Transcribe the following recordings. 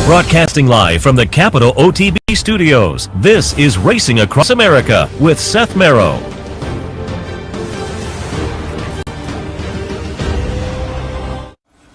Broadcasting live from the Capital OTB studios, this is Racing Across America with Seth Merrow.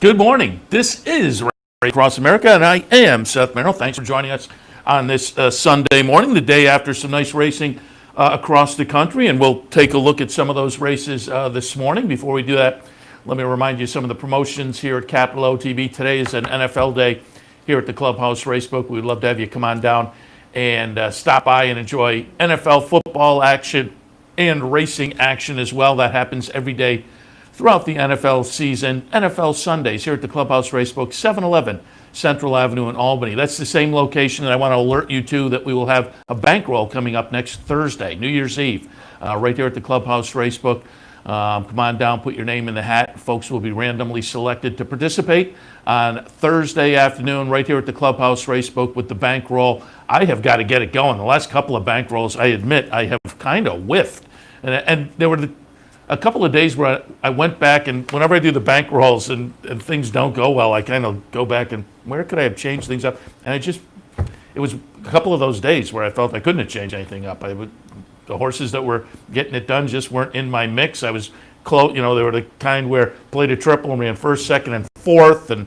Good morning. This is Racing Across America, and I am Seth Merrow. Thanks for joining us on this Sunday morning, the day after some nice racing across the country, and we'll take a look at some of those races this morning. Before we do that, let me remind you some of the promotions here at Capital OTB. Today is an NFL day here at the Clubhouse Racebook. We'd love to have you come on down and stop by and enjoy NFL football action and racing action as well. That happens every day throughout the NFL season. NFL Sundays here at the Clubhouse Racebook, 711 Central Avenue in Albany. That's the same location that I want to alert you to, that we will have a bankroll coming up next Thursday, New Year's Eve, right here at the Clubhouse Racebook. Come on down, put your name in the hat. Folks will be randomly selected to participate on Thursday afternoon right here at the Clubhouse Racebook with the bankroll. I have got to get it going. The last couple of bankrolls, I admit, I have kind of whiffed. And there were a couple of days where I went back, and whenever I do the bankrolls and things don't go well, I kind of go back and where could I have changed things up? And it was a couple of those days where I felt I couldn't have changed anything up. The horses that were getting it done just weren't in my mix. I was close, they were the kind where played a triple and ran first, second, and fourth, and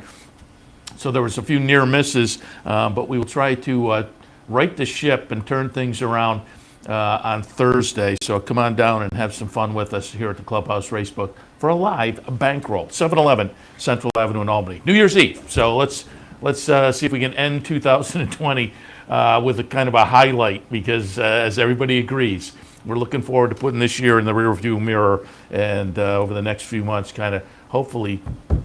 so there was a few near misses. But we will try to right the ship and turn things around on Thursday. So come on down and have some fun with us here at the Clubhouse Racebook for a live bankroll, 711 Central Avenue in Albany, New Year's Eve. So let's see if we can end 2020 with a kind of a highlight, because as everybody agrees, we're looking forward to putting this year in the rearview mirror, and over the next few months kind of hopefully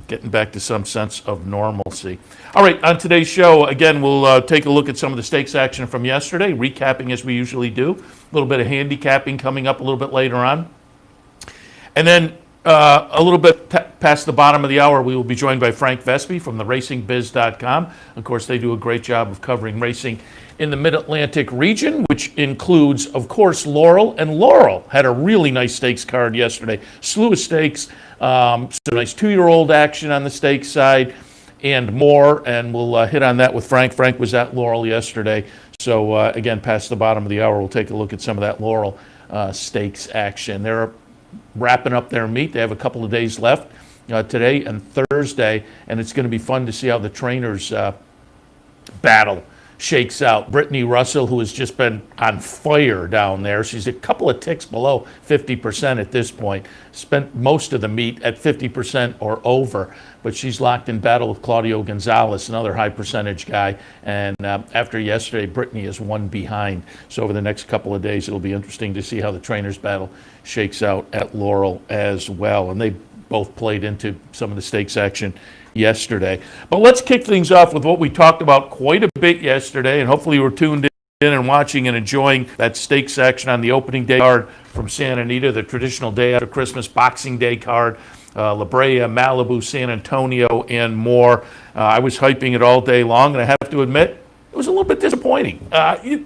getting back to some sense of normalcy. All right, on today's show, again, we'll take a look at some of the stakes action from yesterday, recapping as we usually do, a little bit of handicapping coming up a little bit later on, and then a little bit past the bottom of the hour, we will be joined by Frank Vespe from the RacingBiz.com. Of course, they do a great job of covering racing in the Mid-Atlantic region, which includes, of course, Laurel. And Laurel had a really nice stakes card yesterday. Slew of stakes, some nice two-year-old action on the stakes side, and more. And we'll hit on that with Frank. Frank was at Laurel yesterday. So, again, past the bottom of the hour, we'll take a look at some of that Laurel stakes action. They're wrapping up their meet. They have a couple of days left, today and Thursday, and it's going to be fun to see how the trainers battle shakes out. Brittany Russell, who has just been on fire down there, she's a couple of ticks below 50% at this point, spent most of the meet at 50% or over, but she's locked in battle with Claudio Gonzalez, another high percentage guy, and after yesterday, Brittany is one behind. So over the next couple of days, it'll be interesting to see how the trainers battle shakes out at Laurel as well, and they both played into some of the stakes action yesterday. But let's kick things off with what we talked about quite a bit yesterday, and hopefully you were tuned in and watching and enjoying that stakes action on the opening day card from Santa Anita, the traditional day after Christmas Boxing Day card, La Brea, Malibu, San Antonio, and more. I was hyping it all day long, and I have to admit, it was a little bit disappointing.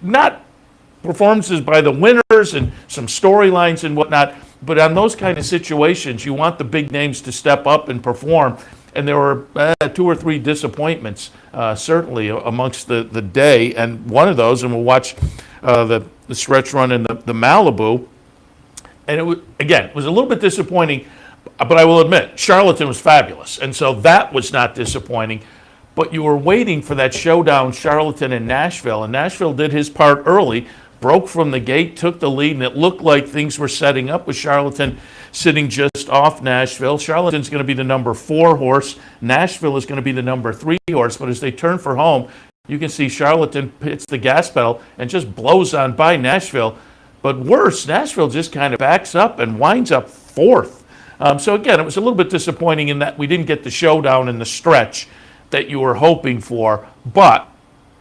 Not performances by the winners and some storylines and whatnot, but on those kind of situations, you want the big names to step up and perform. And there were two or three disappointments, certainly, amongst the day. And one of those, and we'll watch the stretch run in the Malibu. And it was a little bit disappointing, but I will admit, Charlatan was fabulous. And so that was not disappointing. But you were waiting for that showdown, Charlatan and Nashville. And Nashville did his part early, broke from the gate, took the lead, and it looked like things were setting up with Charlatan sitting just off Nashville. Charlatan's going to be the number 4 horse. Nashville is going to be the number 3 horse. But as they turn for home, you can see Charlatan hits the gas pedal and just blows on by Nashville. But worse, Nashville just kind of backs up and winds up 4th. So again, it was a little bit disappointing in that we didn't get the showdown in the stretch that you were hoping for. But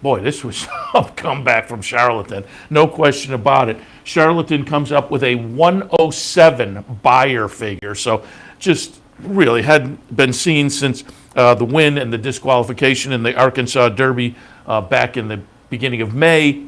boy, this was a comeback from Charlatan. No question about it. Charlatan comes up with a 107 buyer figure. So just really hadn't been seen since the win and the disqualification in the Arkansas Derby back in the beginning of May.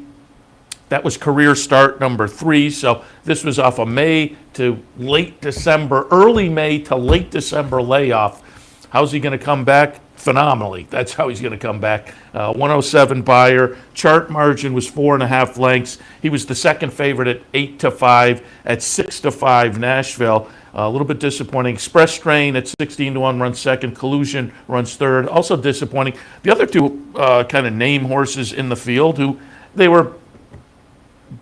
That was career start number 3. So this was off a May to late December, early May to late December layoff. How's he going to come back? phenomenally. That's how he's going to come back. 107 Beyer. Chart margin was 4.5 lengths. He was the second favorite at 8-5. At 6-5, Nashville. A little bit disappointing. Express Train at 16-1 runs second. Collusion runs third. Also disappointing. The other two kind of name horses in the field, who they were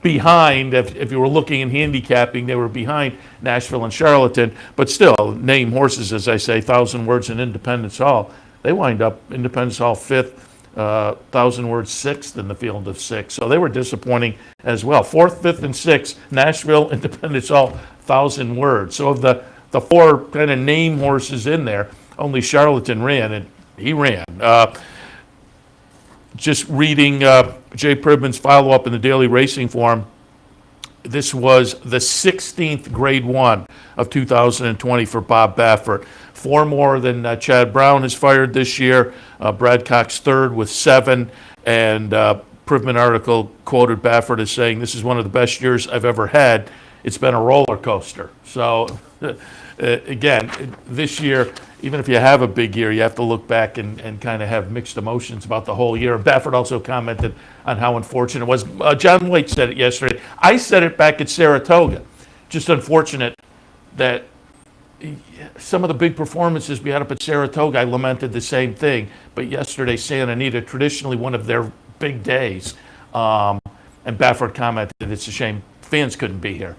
behind, if you were looking in handicapping, they were behind Nashville and Charlatan, but still, name horses, as I say, 1,000 Words and Independence Hall. They wind up Independence Hall 5th, 1,000 Words 6th in the field of 6. So they were disappointing as well. 4th, 5th, and 6th, Nashville, Independence Hall, 1,000 Words. So of the four kind of name horses in there, only Charlatan ran, and he ran. Just reading Jay Pribman's follow-up in the Daily Racing Form, this was the 16th Grade 1 of 2020 for Bob Baffert. 4 more than Chad Brown has fired this year. Brad Cox third with 7. And Pribman article quoted Baffert as saying, "This is one of the best years I've ever had. It's been a roller coaster." So again, this year, even if you have a big year, you have to look back and kind of have mixed emotions about the whole year. Baffert also commented on how unfortunate it was. John White said it yesterday. I said it back at Saratoga. Just unfortunate that some of the big performances we had up at Saratoga, I lamented the same thing. But yesterday, Santa Anita, traditionally one of their big days, and Baffert commented, "It's a shame fans couldn't be here."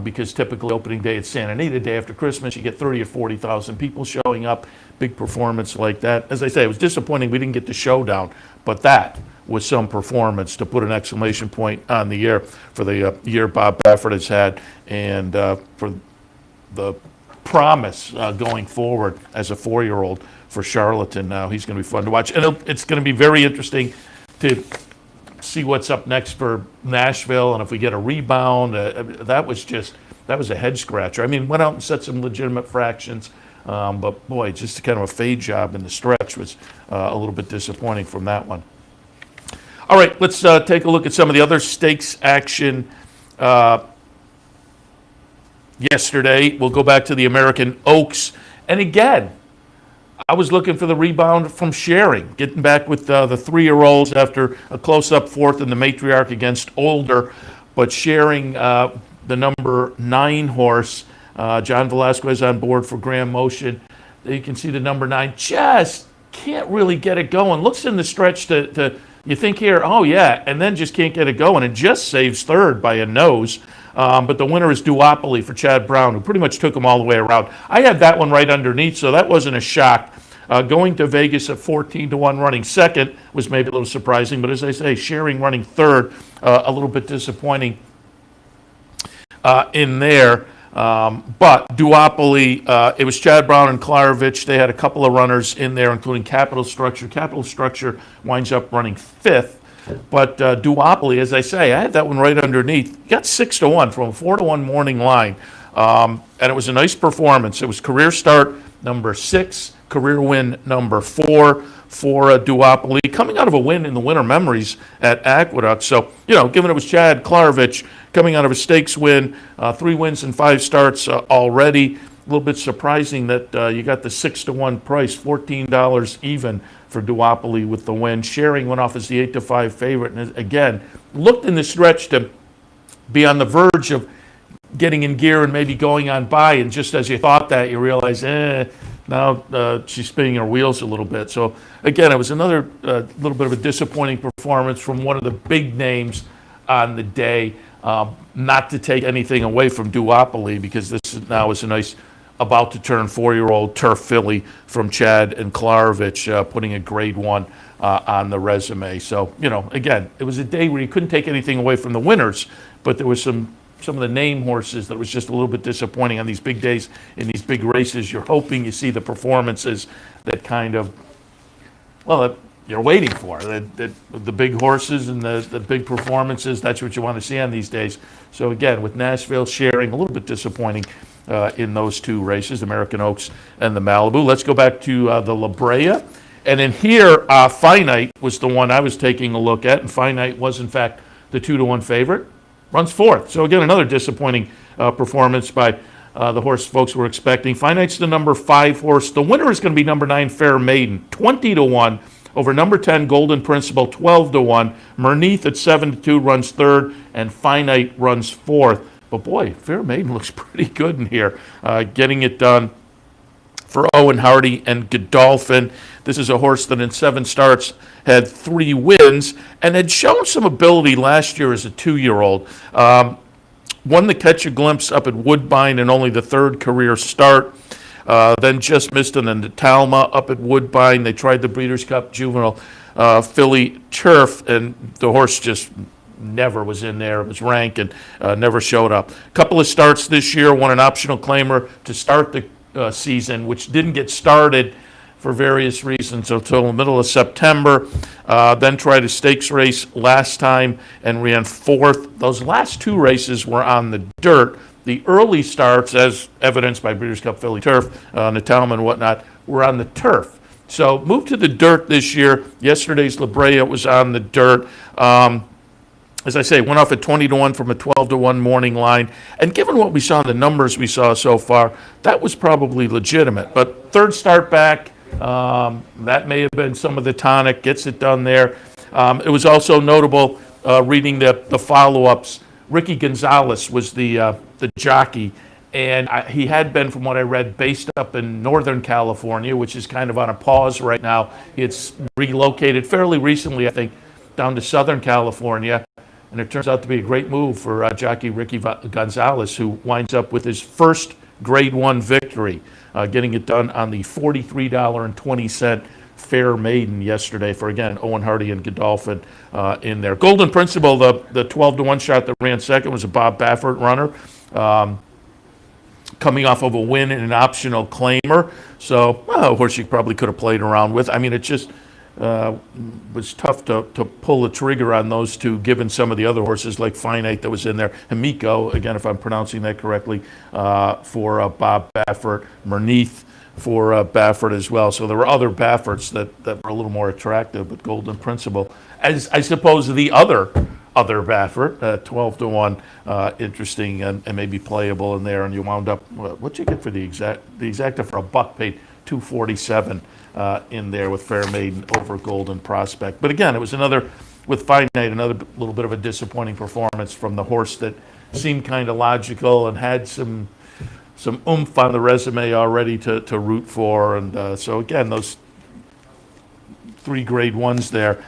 Because typically opening day at Santa Anita, day after Christmas, you get 30 or 40,000 people showing up, big performance like that. As I say, it was disappointing we didn't get the showdown, but that was some performance to put an exclamation point on the year for the year Bob Baffert has had, and for the promise going forward as a 4-year-old for Charlatan now. He's going to be fun to watch, and it's going to be very interesting to see what's up next for Nashville, and if we get a rebound. That was a head scratcher. I mean, went out and set some legitimate fractions, but boy, just kind of a fade job in the stretch was a little bit disappointing from that one. All right, let's take a look at some of the other stakes action yesterday. We'll go back to the American Oaks, and again, I was looking for the rebound from Sharing, getting back with the 3-year-olds after a close-up fourth in the matriarch against Older. But Sharing, the number 9 horse, John Velasquez on board for Grand Motion. You can see the number 9 just can't really get it going. Looks in the stretch to you think here, oh yeah, and then just can't get it going. And just saves third by a nose. But the winner is Duopoly for Chad Brown, who pretty much took him all the way around. I had that one right underneath, so that wasn't a shock. Going to Vegas at 14-1 running second was maybe a little surprising, but as I say, Sharing running third, a little bit disappointing in there. But Duopoly, it was Chad Brown and Klarovich. They had a couple of runners in there, including Capital Structure. Capital Structure winds up running fifth. But Duopoly, as I say, I had that one right underneath. Got 6-1 from a 4-1 morning line. And it was a nice performance. It was career start number 6, career win number 4 for Duopoly, coming out of a win in the Winter Memories at Aqueduct. So, given it was Chad Klarovich coming out of a stakes win, 3 wins and 5 starts already. A little bit surprising that you got the 6-1 price, $14 even for Duopoly with the win. Sharing went off as the 8-5 favorite, and again, looked in the stretch to be on the verge of getting in gear and maybe going on by, and just as you thought that, you realize, now she's spinning her wheels a little bit. So again, it was another little bit of a disappointing performance from one of the big names on the day. Not to take anything away from Duopoly, because this now is a nice about to turn 4-year-old turf filly from Chad and Klarovich, putting a grade 1 on the resume. So, again, it was a day where you couldn't take anything away from the winners, but there was some of the name horses that was just a little bit disappointing on these big days in these big races. You're hoping you see the performances that kind of, that you're waiting for, the big horses and the big performances. That's what you want to see on these days. So again, with Nashville Sharing, a little bit disappointing in those 2 races, American Oaks and the Malibu. Let's go back to the La Brea. And in here, Finite was the one I was taking a look at, and Finite was, in fact, the 2-1 favorite. Runs 4th. So again, another disappointing performance by the horse folks were expecting. Finite's the number 5 horse. The winner is going to be number 9, Fair Maiden, 20-1 over number 10, Golden Principle, 12-1. Merneath at 7-2 runs third, and Finite runs fourth. But boy, Fair Maiden looks pretty good in here, getting it done for Owen Hardy and Godolphin. This is a horse that in 7 starts had 3 wins and had shown some ability last year as a 2-year-old. Won the Catch a Glimpse up at Woodbine in only the 3rd career start. Then just missed it in the Talma up at Woodbine. They tried the Breeders' Cup Juvenile Filly Turf, and the horse just never was in there. It was rank and never showed up. A couple of starts this year, won an optional claimer to start the season, which didn't get started for various reasons until the middle of September. Then tried a stakes race last time and ran 4th. Those last 2 races were on the dirt. The early starts, as evidenced by Breeders' Cup Filly Turf, Natalma and whatnot, were on the turf. So moved to the dirt this year. Yesterday's La Brea was on the dirt. As I say, went off at 20-1 from a 12-1 morning line. And given what we saw in the numbers we saw so far, that was probably legitimate. But 3rd start back, that may have been some of the tonic, gets it done there. It was also notable reading the follow-ups. Ricky Gonzalez was the jockey, and he had been, from what I read, based up in Northern California, which is kind of on a pause right now. It's relocated fairly recently, I think, down to Southern California. And it turns out to be a great move for jockey Ricky Gonzalez, who winds up with his first Grade 1 victory, getting it done on the $43.20 Fair Maiden yesterday for, again, Owen Hardy and Godolphin in there. Golden Principle, the 12-1 shot that ran second, was a Bob Baffert runner, coming off of a win in an optional claimer. So, well, of course, you probably could have played around with. I mean, it just was tough to pull the trigger on those two, given some of the other horses like Finite that was in there. Himiko, again, if I'm pronouncing that correctly, for Bob Baffert. Merneath for Baffert as well. So there were other Bafferts that were a little more attractive, but Golden Principle, as I suppose the other Baffert, 12-1, interesting and maybe playable in there. And you wound up, what'd you get for the exacta for a buck, paid $247 in there with Fair Maiden over Golden Prospect. But again, it was another, with Finite, another little bit of a disappointing performance from the horse that seemed kind of logical and had some oomph on the resume already to root for. And so again, those 3 Grade 1s there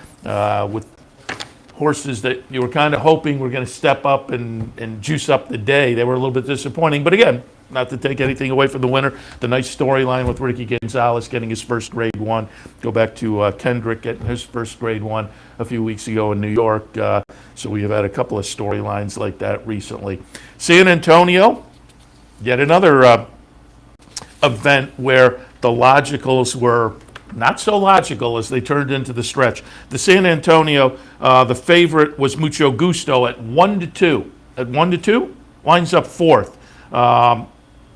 with horses that you were kind of hoping were going to step up and juice up the day. They were a little bit disappointing. But again, not to take anything away from the winner, the nice storyline with Ricky Gonzalez getting his first Grade 1. Go back to Kendrick getting his first Grade 1 a few weeks ago in New York. So we have had a couple of storylines like that recently. San Antonio, yet another event where the logicals were not so logical as they turned into the stretch. The San Antonio, the favorite was Mucho Gusto at 1-2. At 1-2, winds up 4th.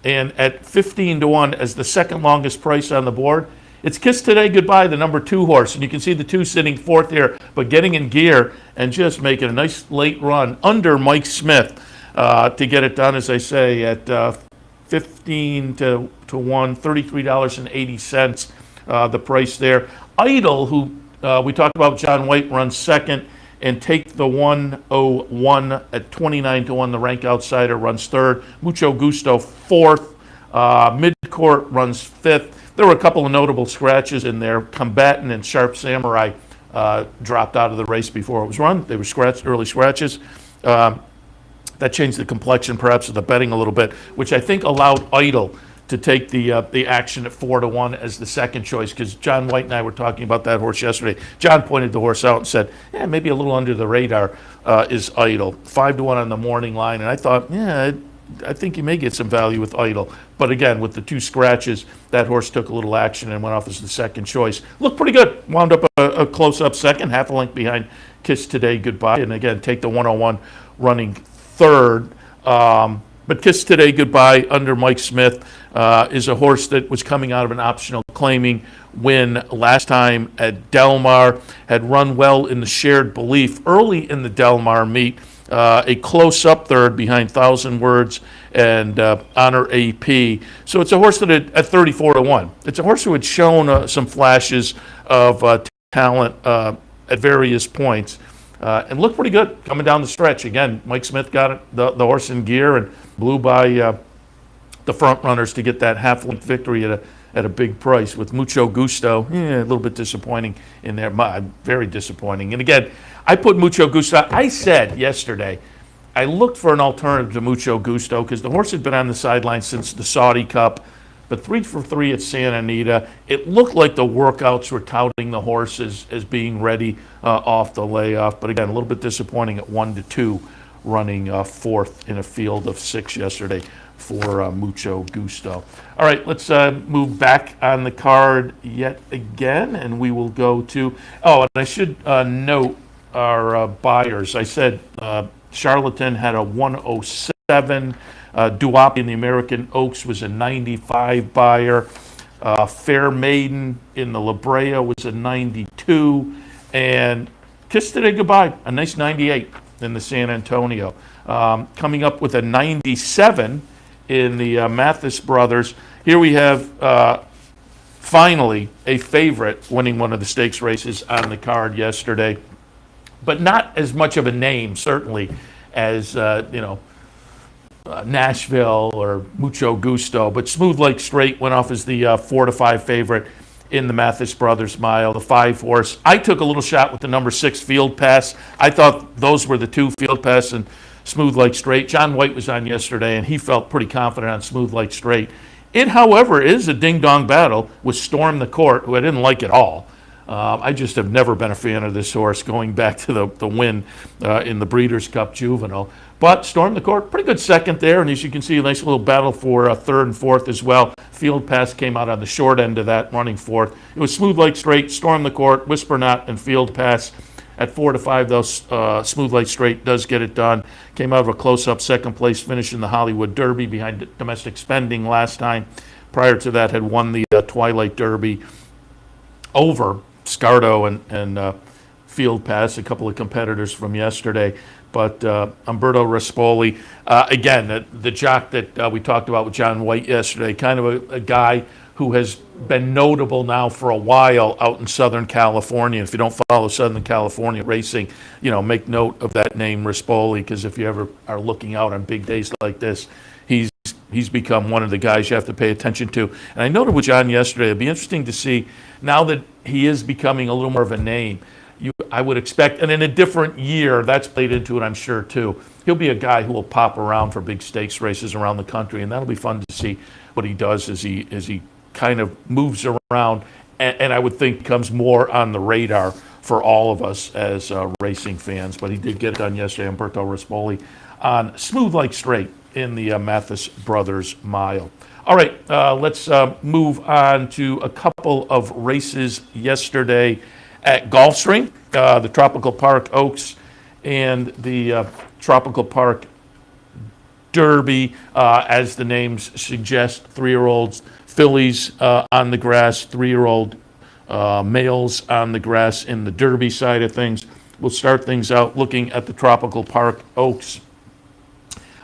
And at 15-1 as the second longest price on the board, it's Kiss Today Goodbye, the number 2 horse. And you can see the 2 sitting 4th here, but getting in gear and just making a nice late run under Mike Smith to get it done, as I say, at 15-1, $33.80, the price there. Idol, who we talked about, John White, runs second, and Take the 101 at 29-1, the rank outsider, runs third. Mucho Gusto, 4th. Midcourt runs 5th. There were a couple of notable scratches in there. Combatant and Sharp Samurai dropped out of the race before it was run. They were early scratches. That changed the complexion, perhaps, of the betting a little bit, which I think allowed Idol to take the action at 4-1 as the second choice, because John White and I were talking about that horse yesterday. John pointed the horse out and said, yeah, maybe a little under the radar is Idol. 5-1 on the morning line, and I thought, yeah, I think you may get some value with Idol. But again, with the 2 scratches, that horse took a little action and went off as the second choice. Looked pretty good. Wound up a close-up second, half a length behind Kiss Today Goodbye, and again, Take the 101 running third. But Kiss Today Goodbye under Mike Smith is a horse that was coming out of an optional claiming win last time at Del Mar, had run well in the Shared Belief early in the Del Mar meet, a close-up third behind Thousand Words and Honor AP. So it's a horse that at 34-1. It's a horse who had shown some flashes of talent at various points and looked pretty good coming down the stretch. Again, Mike Smith got the horse in gear and blew by the front runners to get that half-length victory at a big price. With Mucho Gusto, a little bit disappointing in there, very disappointing. And again, I put Mucho Gusto. I said yesterday, I looked for an alternative to Mucho Gusto because the horse had been on the sidelines since the Saudi Cup, but 3 for 3 at Santa Anita. It looked like the workouts were touting the horse as being ready off the layoff, but again, a little bit disappointing at 1-2, running fourth in a field of 6 yesterday for Mucho Gusto. All right, let's move back on the card yet again, and we will go to, and I should note our buyers. I said Charlatan had a 107. Duopi in the American Oaks was a 95 buyer. Fair Maiden in the La Brea was a 92. And Kiss Today Goodbye, a nice 98 in the San Antonio. Coming up with a 97 in the Mathis Brothers. Here we have finally a favorite winning one of the stakes races on the card yesterday, but not as much of a name, certainly, as, Nashville or Mucho Gusto, but Smooth Like Straight went off as the 4-5 favorite in the Mathis Brothers Mile, the 5 horse. I took a little shot with the number 6 Field Pass. I thought those were the 2, Field Pass and Smooth Like Straight. John White was on yesterday, and he felt pretty confident on Smooth Like Straight. It, however, is a ding-dong battle with Storm the Court, who I didn't like at all. I just have never been a fan of this horse, going back to the win in the Breeders' Cup Juvenile. But Storm the Court, pretty good second there, and as you can see, a nice little battle for third and fourth as well. Field Pass came out on the short end of that, running fourth. It was Smooth Like Straight, Storm the Court, Whisper Not, and Field Pass. At 4-5, though, Smooth Like Straight does get it done. Came out of a close-up second place finish in the Hollywood Derby behind Domestic Spending last time. Prior to that, had won the Twilight Derby over Scardo and Field Pass, a couple of competitors from yesterday. But Umberto Rispoli, again, the jock that we talked about with John White yesterday, kind of a guy who has been notable now for a while out in Southern California. If you don't follow Southern California racing, make note of that name, Rispoli, because if you ever are looking out on big days like this, he's become one of the guys you have to pay attention to. And I noted with John yesterday, it'd be interesting to see, now that he is becoming a little more of a name, I would expect, and in a different year, that's played into it, I'm sure, too. He'll be a guy who will pop around for big stakes races around the country, and that'll be fun to see what he does as he kind of moves around, and I would think becomes more on the radar for all of us as racing fans. But he did get it done yesterday, Umberto Rispoli, on Smooth Like Straight in the Mathis Brothers Mile. All right, let's move on to a couple of races yesterday at Gulfstream, the Tropical Park Oaks and the Tropical Park Derby, as the names suggest, 3-year-olds, fillies on the grass, 3-year-old males on the grass in the Derby side of things. We'll start things out looking at the Tropical Park Oaks.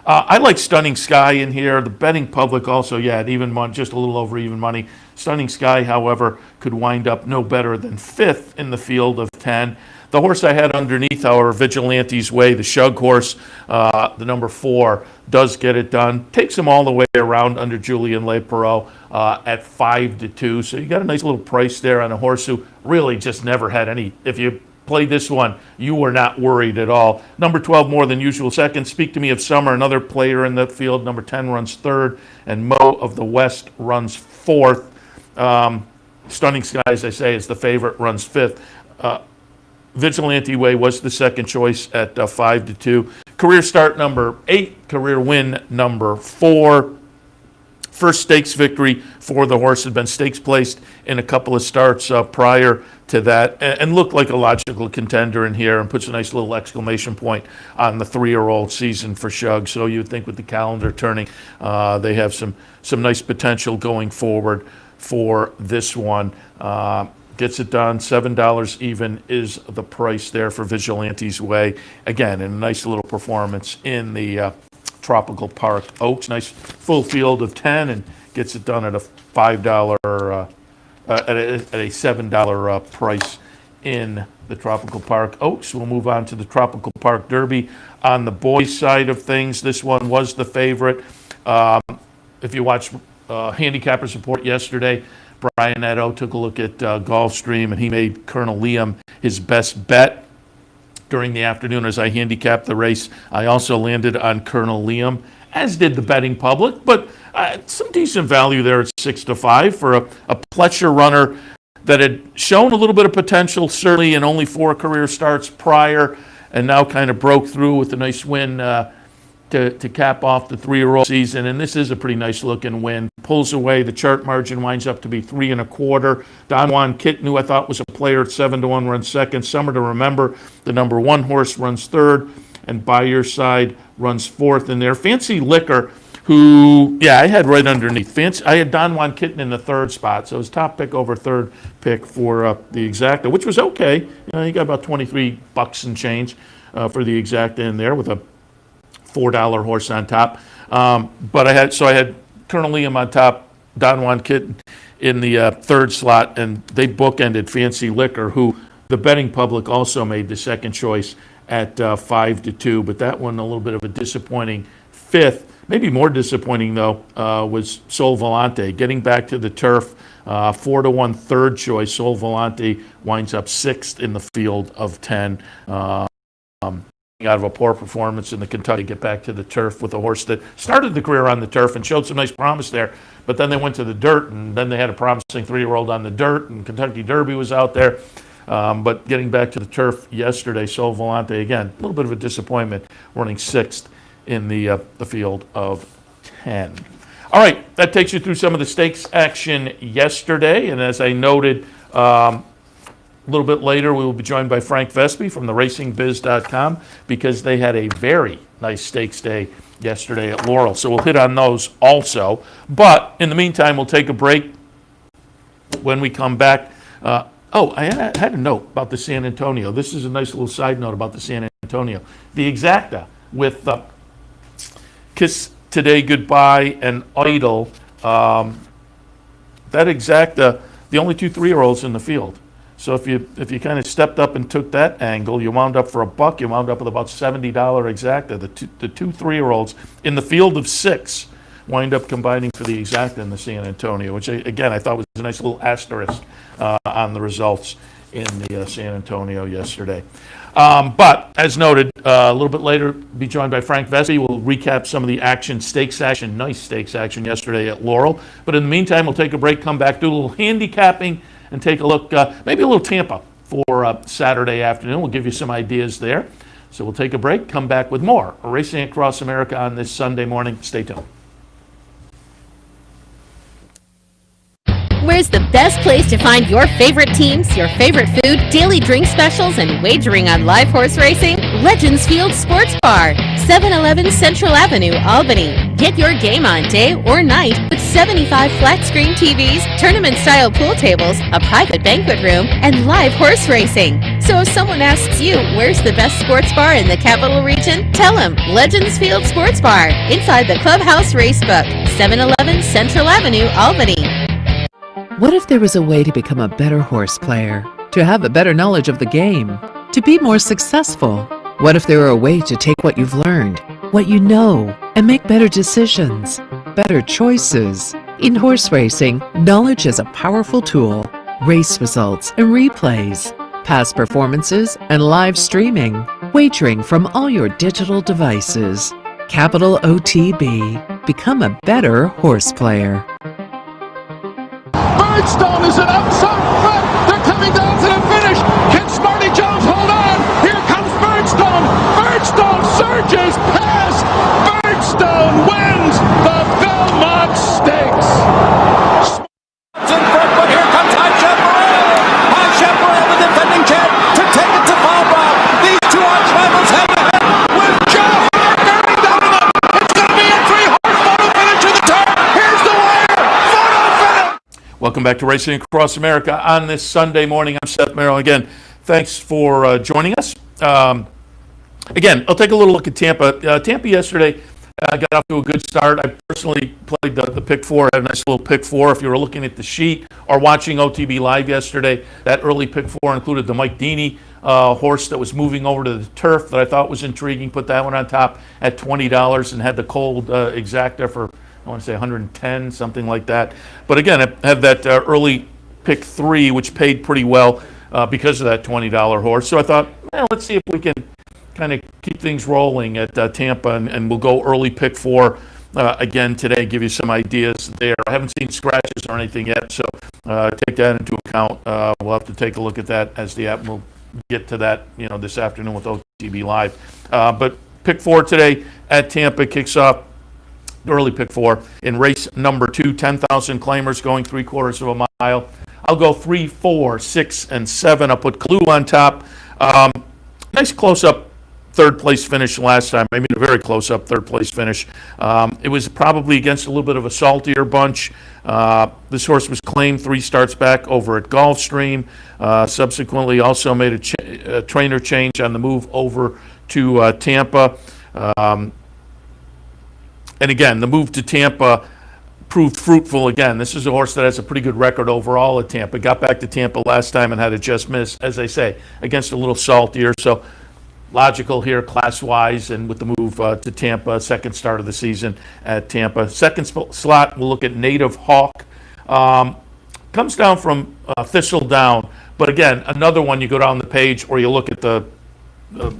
I like Stunning Sky in here. The betting public also, at even money, just a little over even money. Stunning Sky, however, could wind up no better than 5th in the field of 10. The horse I had underneath, however, Vigilante's Way, the Shug horse, the number 4, does get it done. Takes him all the way around under Julien Leperot at 5-2. So you got a nice little price there on a horse who really just never had any. If you play this one, you were not worried at all. Number 12, More Than Usual, second. Speak to Me of Summer, another player in the field. Number 10 runs third, and Mo of the West runs fourth. Stunning Sky, as I say, is the favorite, runs fifth. Vigilante Way was the second choice at 5-2. Career start number 8, career win number 4. First stakes victory for the horse. Had been stakes placed in a couple of starts prior to that, and looked like a logical contender in here, and puts a nice little exclamation point on the 3-year-old season for Shug. So you'd think with the calendar turning, they have some nice potential going forward for this one. Gets it done. $7 even is the price there for Vigilante's Way. Again, in a nice little performance in the Tropical Park Oaks. Nice full field of 10 and gets it done at a $5, at a $7 price in the Tropical Park Oaks. We'll move on to the Tropical Park Derby. On the boys' side of things, this one was the favorite. If you watched Handicappers Report yesterday, Brian Edo took a look at Gulfstream, and he made Colonel Liam his best bet during the afternoon as I handicapped the race. I also landed on Colonel Liam, as did the betting public, but some decent value there at 6-5 for a Pletcher runner that had shown a little bit of potential, certainly in only 4 career starts prior, and now kind of broke through with a nice win to cap off the 3-year-old season. And this is a pretty nice looking win. Pulls away. The chart margin winds up to be 3 1/4. Don Juan Kitten, who I thought was a player at 7-1, runs second. Summer to Remember, the number 1 horse, runs third. And By Your Side runs fourth in there. Fancy Liquor, who, I had right underneath. I had Don Juan Kitten in the third spot, so it was top pick over third pick for the Exacta, which was okay. You got about $23 and change for the Exacta in there with a $4 horse on top. But I had Colonel Liam on top, Don Juan Kitten in the third slot, and they bookended Fancy Liquor, who the betting public also made the second choice at 5-2. But that one a little bit of a disappointing fifth. Maybe more disappointing, though, was Sol Volante. Getting back to the turf, 4-1 third choice. Sol Volante winds up sixth in the field of 10. Out of a poor performance in the Kentucky, get back to the turf with a horse that started the career on the turf and showed some nice promise there. But then they went to the dirt, and then they had a promising 3-year-old on the dirt, and Kentucky Derby was out there. But getting back to the turf yesterday, Sol Volante, again, a little bit of a disappointment, running sixth in the field of 10. All right, that takes you through some of the stakes action yesterday. And as I noted, a little bit later, we will be joined by Frank Vespe from the RacingBiz.com because they had a very nice stakes day yesterday at Laurel. So we'll hit on those also. But in the meantime, we'll take a break. When we come back, I had a note about the San Antonio. This is a nice little side note about the San Antonio. The Exacta with Kiss Today Goodbye and Idol. That Exacta, the only 2 3-year-olds in the field. So if you kind of stepped up and took that angle, you wound up for $1. You wound up with about $70 Exacta. The 2 3-year-olds in the field of 6 wind up combining for the Exacta in the San Antonio, which again I thought was a nice little asterisk on the results in the San Antonio yesterday. But as noted, a little bit later, be joined by Frank Vespe. We'll recap some of the stakes action, nice stakes action yesterday at Laurel. But in the meantime, we'll take a break, come back, do a little handicapping, and take a look, maybe a little Tampa for Saturday afternoon. We'll give you some ideas there. So we'll take a break, come back with more Racing Across America on this Sunday morning. Stay tuned. Where's the best place to find your favorite teams, your favorite food, daily drink specials, and wagering on live horse racing? Legends Field Sports Bar, 711 Central Avenue, Albany. Get your game on day or night with 75 flat-screen TVs, tournament-style pool tables, a private banquet room, and live horse racing. So if someone asks you, where's the best sports bar in the capital region? Tell them Legends Field Sports Bar, inside the Clubhouse Racebook, 711 Central Avenue, Albany. What if there was a way to become a better horse player, to have a better knowledge of the game, to be more successful? What if there were a way to take what you've learned, what you know, and make better decisions, better choices? In horse racing, knowledge is a powerful tool. Race results and replays, past performances and live streaming, wagering from all your digital devices. Capital OTB. Become a better horse player. Birdstone is an outside front. They're coming down to the finish. Can Smarty Jones hold on? Here comes Birdstone. Birdstone surges past. Birdstone wins the Belmont Stakes. In front, but here comes High Chaparral. High Chaparral, the defending champ, to take it to Falbrough. These two arch rivals head to head with Joe Hart bearing down on them. It's going to be a 3-horse photo finish of the turn. Here's the wire. Photo finish. Welcome back to Racing Across America on this Sunday morning. I'm Seth Merrow. Again, thanks for joining us. Again, I'll take a little look at Tampa. Tampa yesterday got off to a good start. I personally played the pick four. I had a nice little pick four. If you were looking at the sheet or watching OTB Live yesterday, that early pick four included the Mike Deeney horse that was moving over to the turf that I thought was intriguing. Put that one on top at $20 and had the cold exacta for, I want to say 110, something like that. But again, I had that early pick three, which paid pretty well because of that $20 horse. So I thought, well, let's see if we can kind of keep things rolling at Tampa, and we'll go early pick four again today, give you some ideas there. I haven't seen scratches or anything yet, so take that into account. We'll have to take a look at that as the app will get to that, this afternoon with OTB Live. But pick four today at Tampa kicks off early pick four in race number 2, 10,000 claimers going 3/4 of a mile. I'll go 3, 4, 6, and 7. I'll put Clue on top. Nice close-up third place finish last time. I mean, a very close-up third place finish. It was probably against a little bit of a saltier bunch. This horse was claimed 3 starts back over at Gulfstream. Subsequently also made a trainer change on the move over to Tampa. And again, the move to Tampa proved fruitful again. This is a horse that has a pretty good record overall at Tampa. Got back to Tampa last time and had to just miss, as I say, against a little saltier. So logical here class-wise, and with the move to Tampa, second start of the season at Tampa. Second slot, we'll look at Native Hawk. Comes down from Thistle Down. But again, another one, you go down the page or you look at the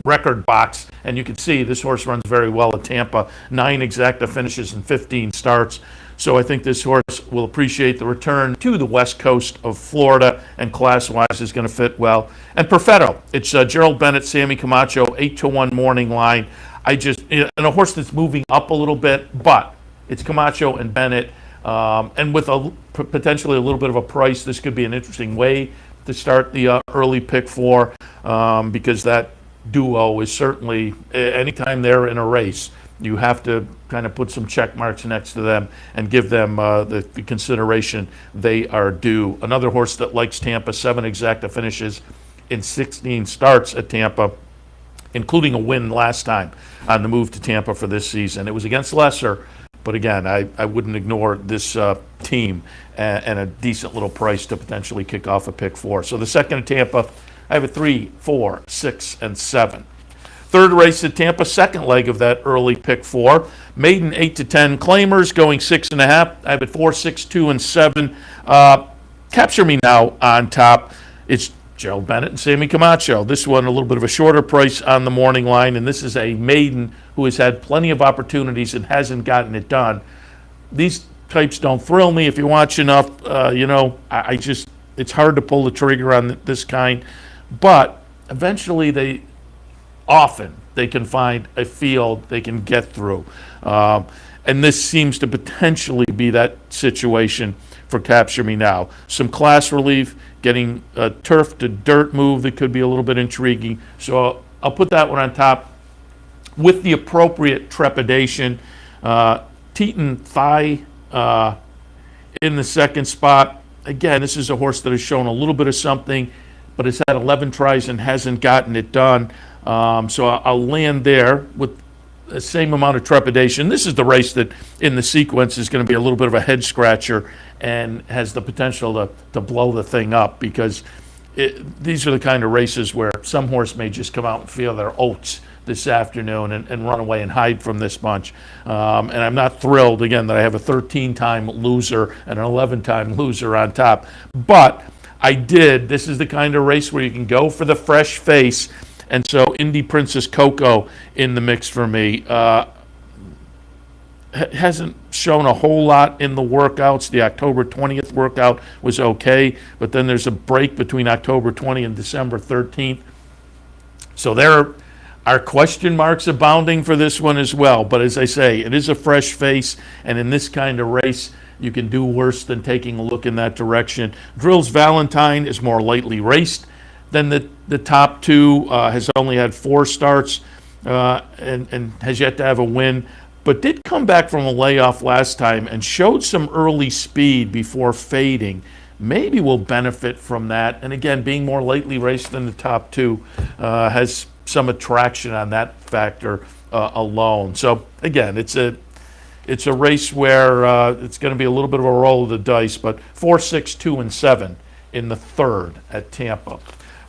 record box, and you can see this horse runs very well at Tampa. 9 exacta finishes and 15 starts. So I think this horse will appreciate the return to the west coast of Florida, and class-wise is going to fit well. And Perfetto, it's Gerald Bennett, Sammy Camacho, 8-1 morning line. And a horse that's moving up a little bit, but it's Camacho and Bennett. And with potentially a little bit of a price, this could be an interesting way to start the early pick four, because that duo is certainly, anytime they're in a race, you have to kind of put some check marks next to them and give them the consideration they are due. Another horse that likes Tampa, 7 exacta finishes in 16 starts at Tampa, including a win last time on the move to Tampa for this season. It was against Lesser, but again, I wouldn't ignore this team and a decent little price to potentially kick off a pick four. So the second at Tampa, I have a 3, 4, 6, and 7. Third race at Tampa, second leg of that early pick four. Maiden 8-10 claimers going 6.5. I have it 4, 6, 2, and 7. Capture Me Now on top. It's Gerald Bennett and Sammy Camacho. This one a little bit of a shorter price on the morning line, and this is a maiden who has had plenty of opportunities and hasn't gotten it done. These types don't thrill me. If you watch enough, it's hard to pull the trigger on this kind. But eventually they can find a field they can get through. And this seems to potentially be that situation for Capture Me Now. Some class relief, getting a turf to dirt move that could be a little bit intriguing. So I'll put that one on top with the appropriate trepidation. Teton Thigh in the second spot. Again, this is a horse that has shown a little bit of something, but has had 11 tries and hasn't gotten it done. So I'll land there with the same amount of trepidation. This is the race that in the sequence is going to be a little bit of a head scratcher and has the potential to blow the thing up, because these are the kind of races where some horse may just come out and feel their oats this afternoon and run away and hide from this bunch. And I'm not thrilled, again, that I have a 13-time loser and an 11-time loser on top. But this is the kind of race where you can go for the fresh face. And so Indy Princess Coco in the mix for me. Hasn't shown a whole lot in the workouts. The October 20th workout was okay, but then there's a break between October 20th and December 13th. So there are question marks abounding for this one as well. But as I say, it is a fresh face, and in this kind of race, you can do worse than taking a look in that direction. Drill's Valentine is more lightly raced than the top two, has only had 4 starts and has yet to have a win. but did come back from a layoff last time and showed some early speed before fading. Maybe will benefit from that. And again, being more lightly raced than the top two has some attraction on that factor alone. So again, it's a race where it's going to be a little bit of a roll of the dice, but 4, 6, 2, and 7 in the third at Tampa.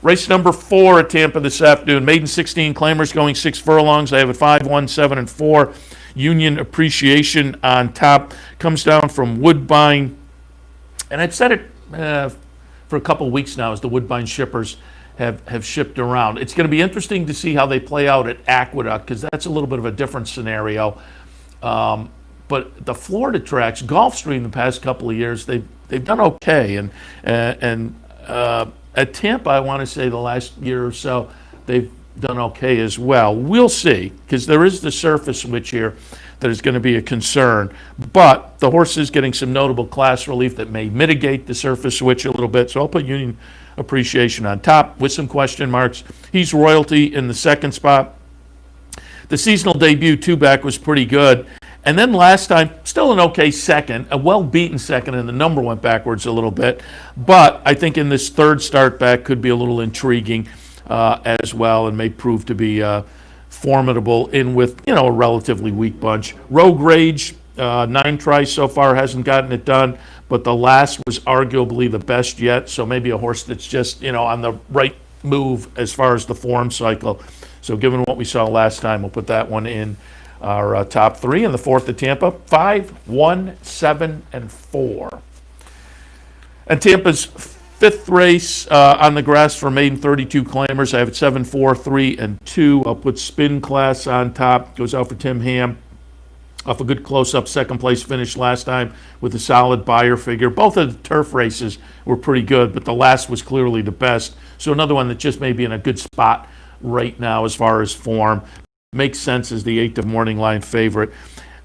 Race number 4 at Tampa this afternoon. Maiden 16 claimers going 6 furlongs. I have it 5, 1, 7, and 4. Union Appreciation on top. Comes down from Woodbine. And I've said it for a couple of weeks now as the Woodbine shippers have shipped around. It's going to be interesting to see how they play out at Aqueduct, because that's a little bit of a different scenario. But the Florida tracks, Gulfstream the past couple of years, they've done okay. And at Tampa, I want to say the last year or so, they've done okay as well. We'll see, because there is the surface switch here that is going to be a concern. But the horse is getting some notable class relief that may mitigate the surface switch a little bit. So I'll put Union Appreciation on top with some question marks. He's Royalty in the second spot. The seasonal debut two-back was pretty good. And then last time, still an okay second, a well-beaten second, and the number went backwards a little bit. But I think in this third start back could be a little intriguing as well, and may prove to be formidable in with, a relatively weak bunch. Rogue Rage, 9 tries so far, hasn't gotten it done, but the last was arguably the best yet, so maybe a horse that's just, on the right move as far as the form cycle. So given what we saw last time, we'll put that one in our top 3. And the fourth at Tampa, 5, 1, 7, and 4. And Tampa's fifth race on the grass for maiden 32 claimers. I have it 7, 4, 3, and 2. I'll put Spin Class on top. Goes out for Tim Ham. Off a good close-up second place finish last time with a solid buyer figure. Both of the turf races were pretty good, but the last was clearly the best. So another one that just may be in a good spot right now as far as form. Makes sense as the 8th of Morning Line favorite.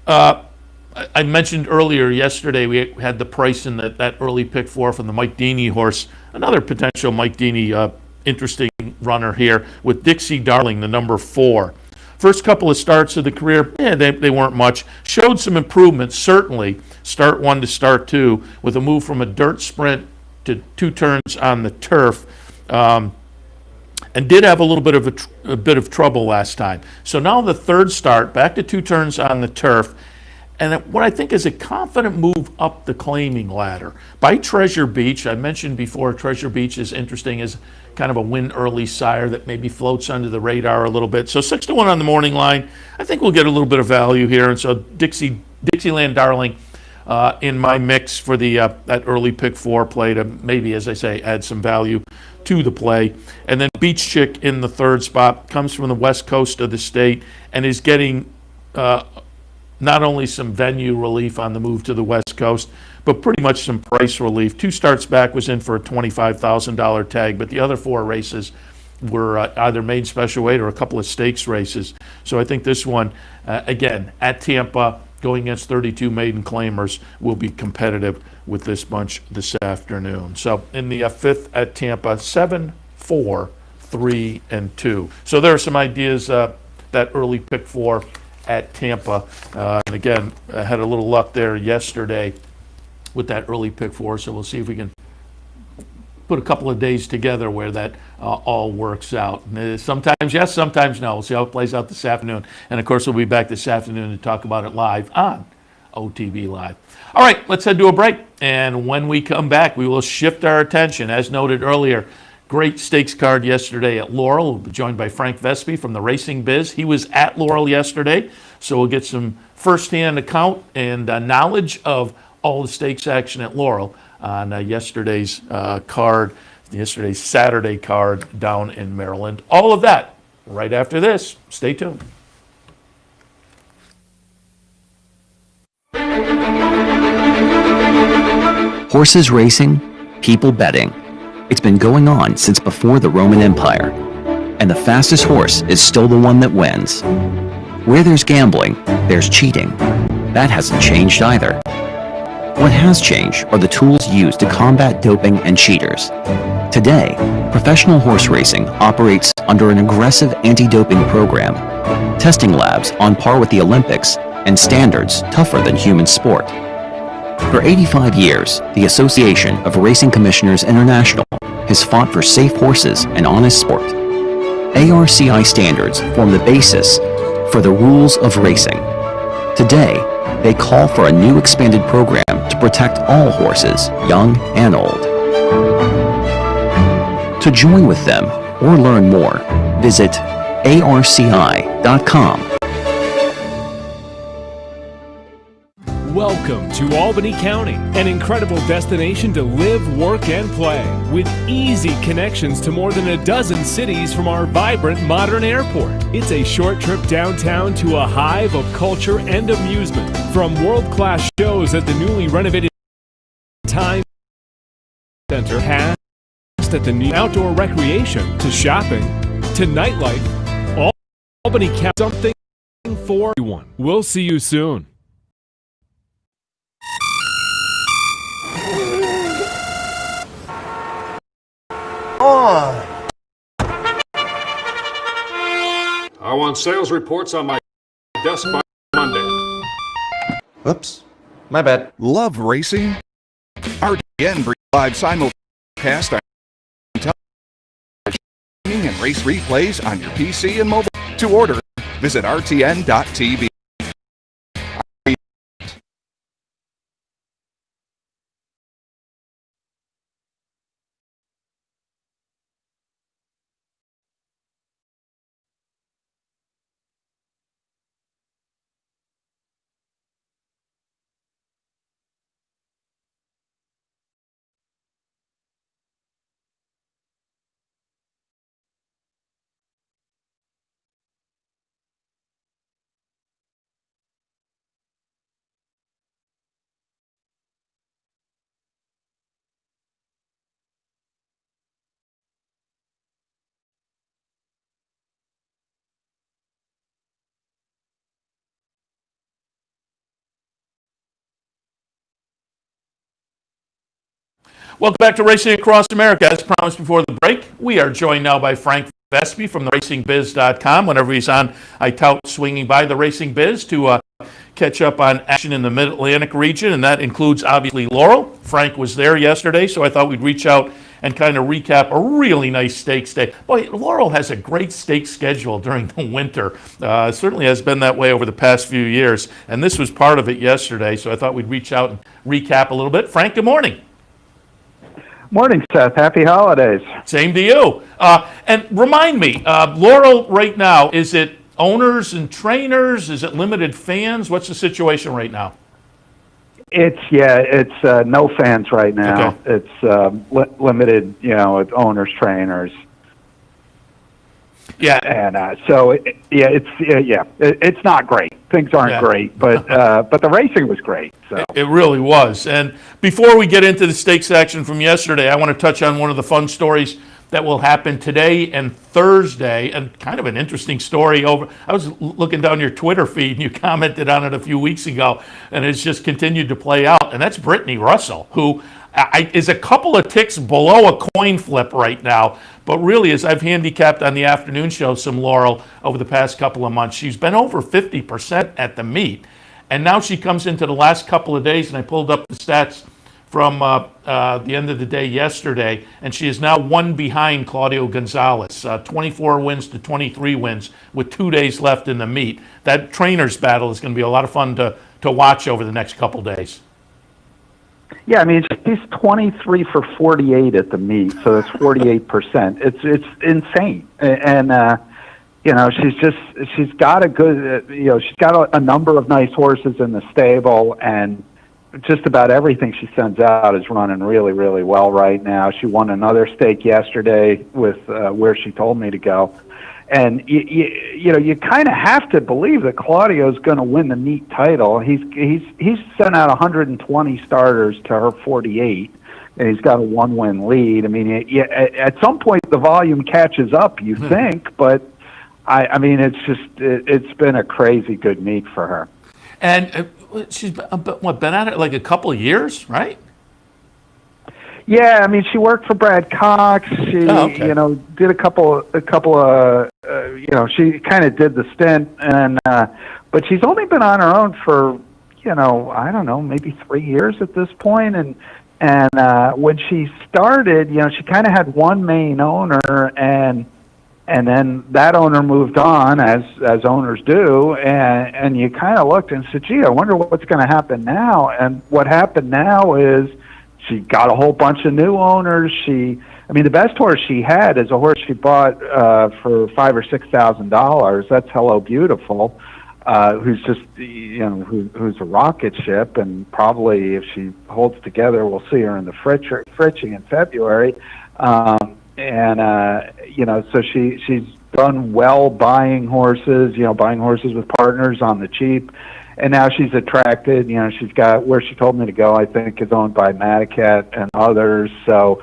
I mentioned earlier yesterday we had the price in that early pick 4 from the Mike Deeney horse. Another potential Mike Deeney interesting runner here with Dixie Darling, the number 4. First couple of starts of the career, they weren't much. Showed some improvement, certainly, start 1 to start 2, with a move from a dirt sprint to 2 turns on the turf. And did have a little bit of trouble last time. So now the third start, back to 2 turns on the turf, and what I think is a confident move up the claiming ladder. By Treasure Beach, I mentioned before, Treasure Beach is interesting as kind of a win early sire that maybe floats under the radar a little bit. So 6 to 1 on the morning line. I think we'll get a little bit of value here, and so Dixieland Darling in my mix for the that early pick 4 play to maybe, as I say, add some value to the play. And then Beach Chick in the third spot, comes from the west coast of the state and is getting not only some venue relief on the move to the west coast, but pretty much some price relief. 2 starts back was in for a $25,000 tag, but the other 4 races were either made special weight or a couple of stakes races. So I think this one, again, at Tampa, going against 32 maiden claimers, will be competitive with this bunch this afternoon. So in the 5th at Tampa, 7, 4, 3, and 2. So there are some ideas that early pick 4 at Tampa. And again, I had a little luck there yesterday with that early pick 4. So we'll see if we can put a couple of days together where that all works out. Sometimes yes, sometimes no. We'll see how it plays out this afternoon. And of course, we'll be back this afternoon to talk about it live on OTB Live. All right, let's head to a break. And when we come back, we will shift our attention, as noted earlier. Great stakes card yesterday at Laurel. We'll be joined by Frank Vespe from the Racing Biz. He was at Laurel yesterday, so we'll get some firsthand account and knowledge of all the stakes action at Laurel on yesterday's Saturday card down in Maryland. All of that right after this. Stay tuned. Horses racing, people betting. It's been going on since before the Roman Empire, and the fastest horse is still the one that wins. Where there's gambling, there's cheating. That hasn't changed either. What has changed are the tools used to combat doping and cheaters. Today, professional horse racing operates under an aggressive anti-doping program. Testing labs on par with the Olympics and standards tougher than human sport. For 85 years, the Association of Racing Commissioners International has fought for safe horses and honest sport. ARCI standards form the basis for the rules of racing. Today, they call for a new expanded program to protect all horses, young and old. To join with them or learn more, visit arci.com. Welcome to Albany County, an incredible destination to live, work, and play, with easy connections to more than a dozen cities from our vibrant modern airport. It's a short trip downtown to a hive of culture and amusement, from world-class shows at the newly renovated Time Center, past at the new outdoor recreation, to shopping, to nightlife. Albany County, something for everyone. We'll see you soon. I want sales reports on my desk by Monday. Oops, my bad. Love racing? RTN brings live simulcast on television and race replays on your PC and mobile. To order, visit rtn.tv. Welcome back to Racing Across America. As promised before the break, we are joined now by Frank Vespe from the RacingBiz.com. Whenever he's on, I tout swinging by the Racing Biz to catch up on action in the Mid-Atlantic region, and that includes, obviously, Laurel. Frank was there yesterday, so I thought we'd reach out and kind of recap a really nice stakes day. Boy, Laurel has a great stakes schedule during the winter. Certainly has been that way over the past few years, and this was part of it yesterday, so I thought we'd reach out and recap a little bit. Frank, good morning. Morning, Seth. Happy holidays. Same to you. And remind me, Laurel right now, is it owners and trainers? Is it limited fans? What's the situation right now? It's no fans right now. Okay. It's limited, with owners, trainers. Yeah. And it's not great. Things aren't great, but the racing was great. So it really was. And before we get into the stakes action from yesterday, I want to touch on one of the fun stories that will happen today and Thursday, and kind of an interesting story. I was looking down your Twitter feed, and you commented on it a few weeks ago, and it's just continued to play out. And that's Brittany Russell, who is a couple of ticks below a coin flip right now. But really, as I've handicapped on the afternoon show some Laurel over the past couple of months, she's been over 50% at the meet. And now she comes into the last couple of days, and I pulled up the stats from the end of the day yesterday, and she is now one behind Claudio Gonzalez, 24 wins to 23 wins with 2 days left in the meet. That trainer's battle is going to be a lot of fun to watch over the next couple days. Yeah, I mean, she's 23 for 48 at the meet, so that's 48%. It's insane, and she's got a good, she's got a number of nice horses in the stable, and just about everything she sends out is running really, really well right now. She won another stake yesterday with where she told me to go. And you kind of have to believe that Claudio's going to win the meet title. He's sent out 120 starters to her 48, and he's got a 1-win lead. I mean, at some point the volume catches up, you think, but I mean, it's been a crazy good meet for her. And she's been at it like a couple of years, right? Yeah, I mean, she worked for Brad Cox. She, did a couple of, she kind of did the stint, and but she's only been on her own for, I don't know, maybe 3 years at this point. And when she started, she kind of had one main owner, and then that owner moved on, as owners do, and you kind of looked and said, gee, I wonder what's going to happen now. And what happened now is she got a whole bunch of new owners. The best horse she had is a horse she bought for $5,000 or $6,000. That's Hello Beautiful, who's just, who's a rocket ship, and probably if she holds together, we'll see her in the Fritching in February. So she's done well buying horses, buying horses with partners on the cheap. And now she's attracted, she's got, where she told me to go, I think, is owned by Madacat and others. So,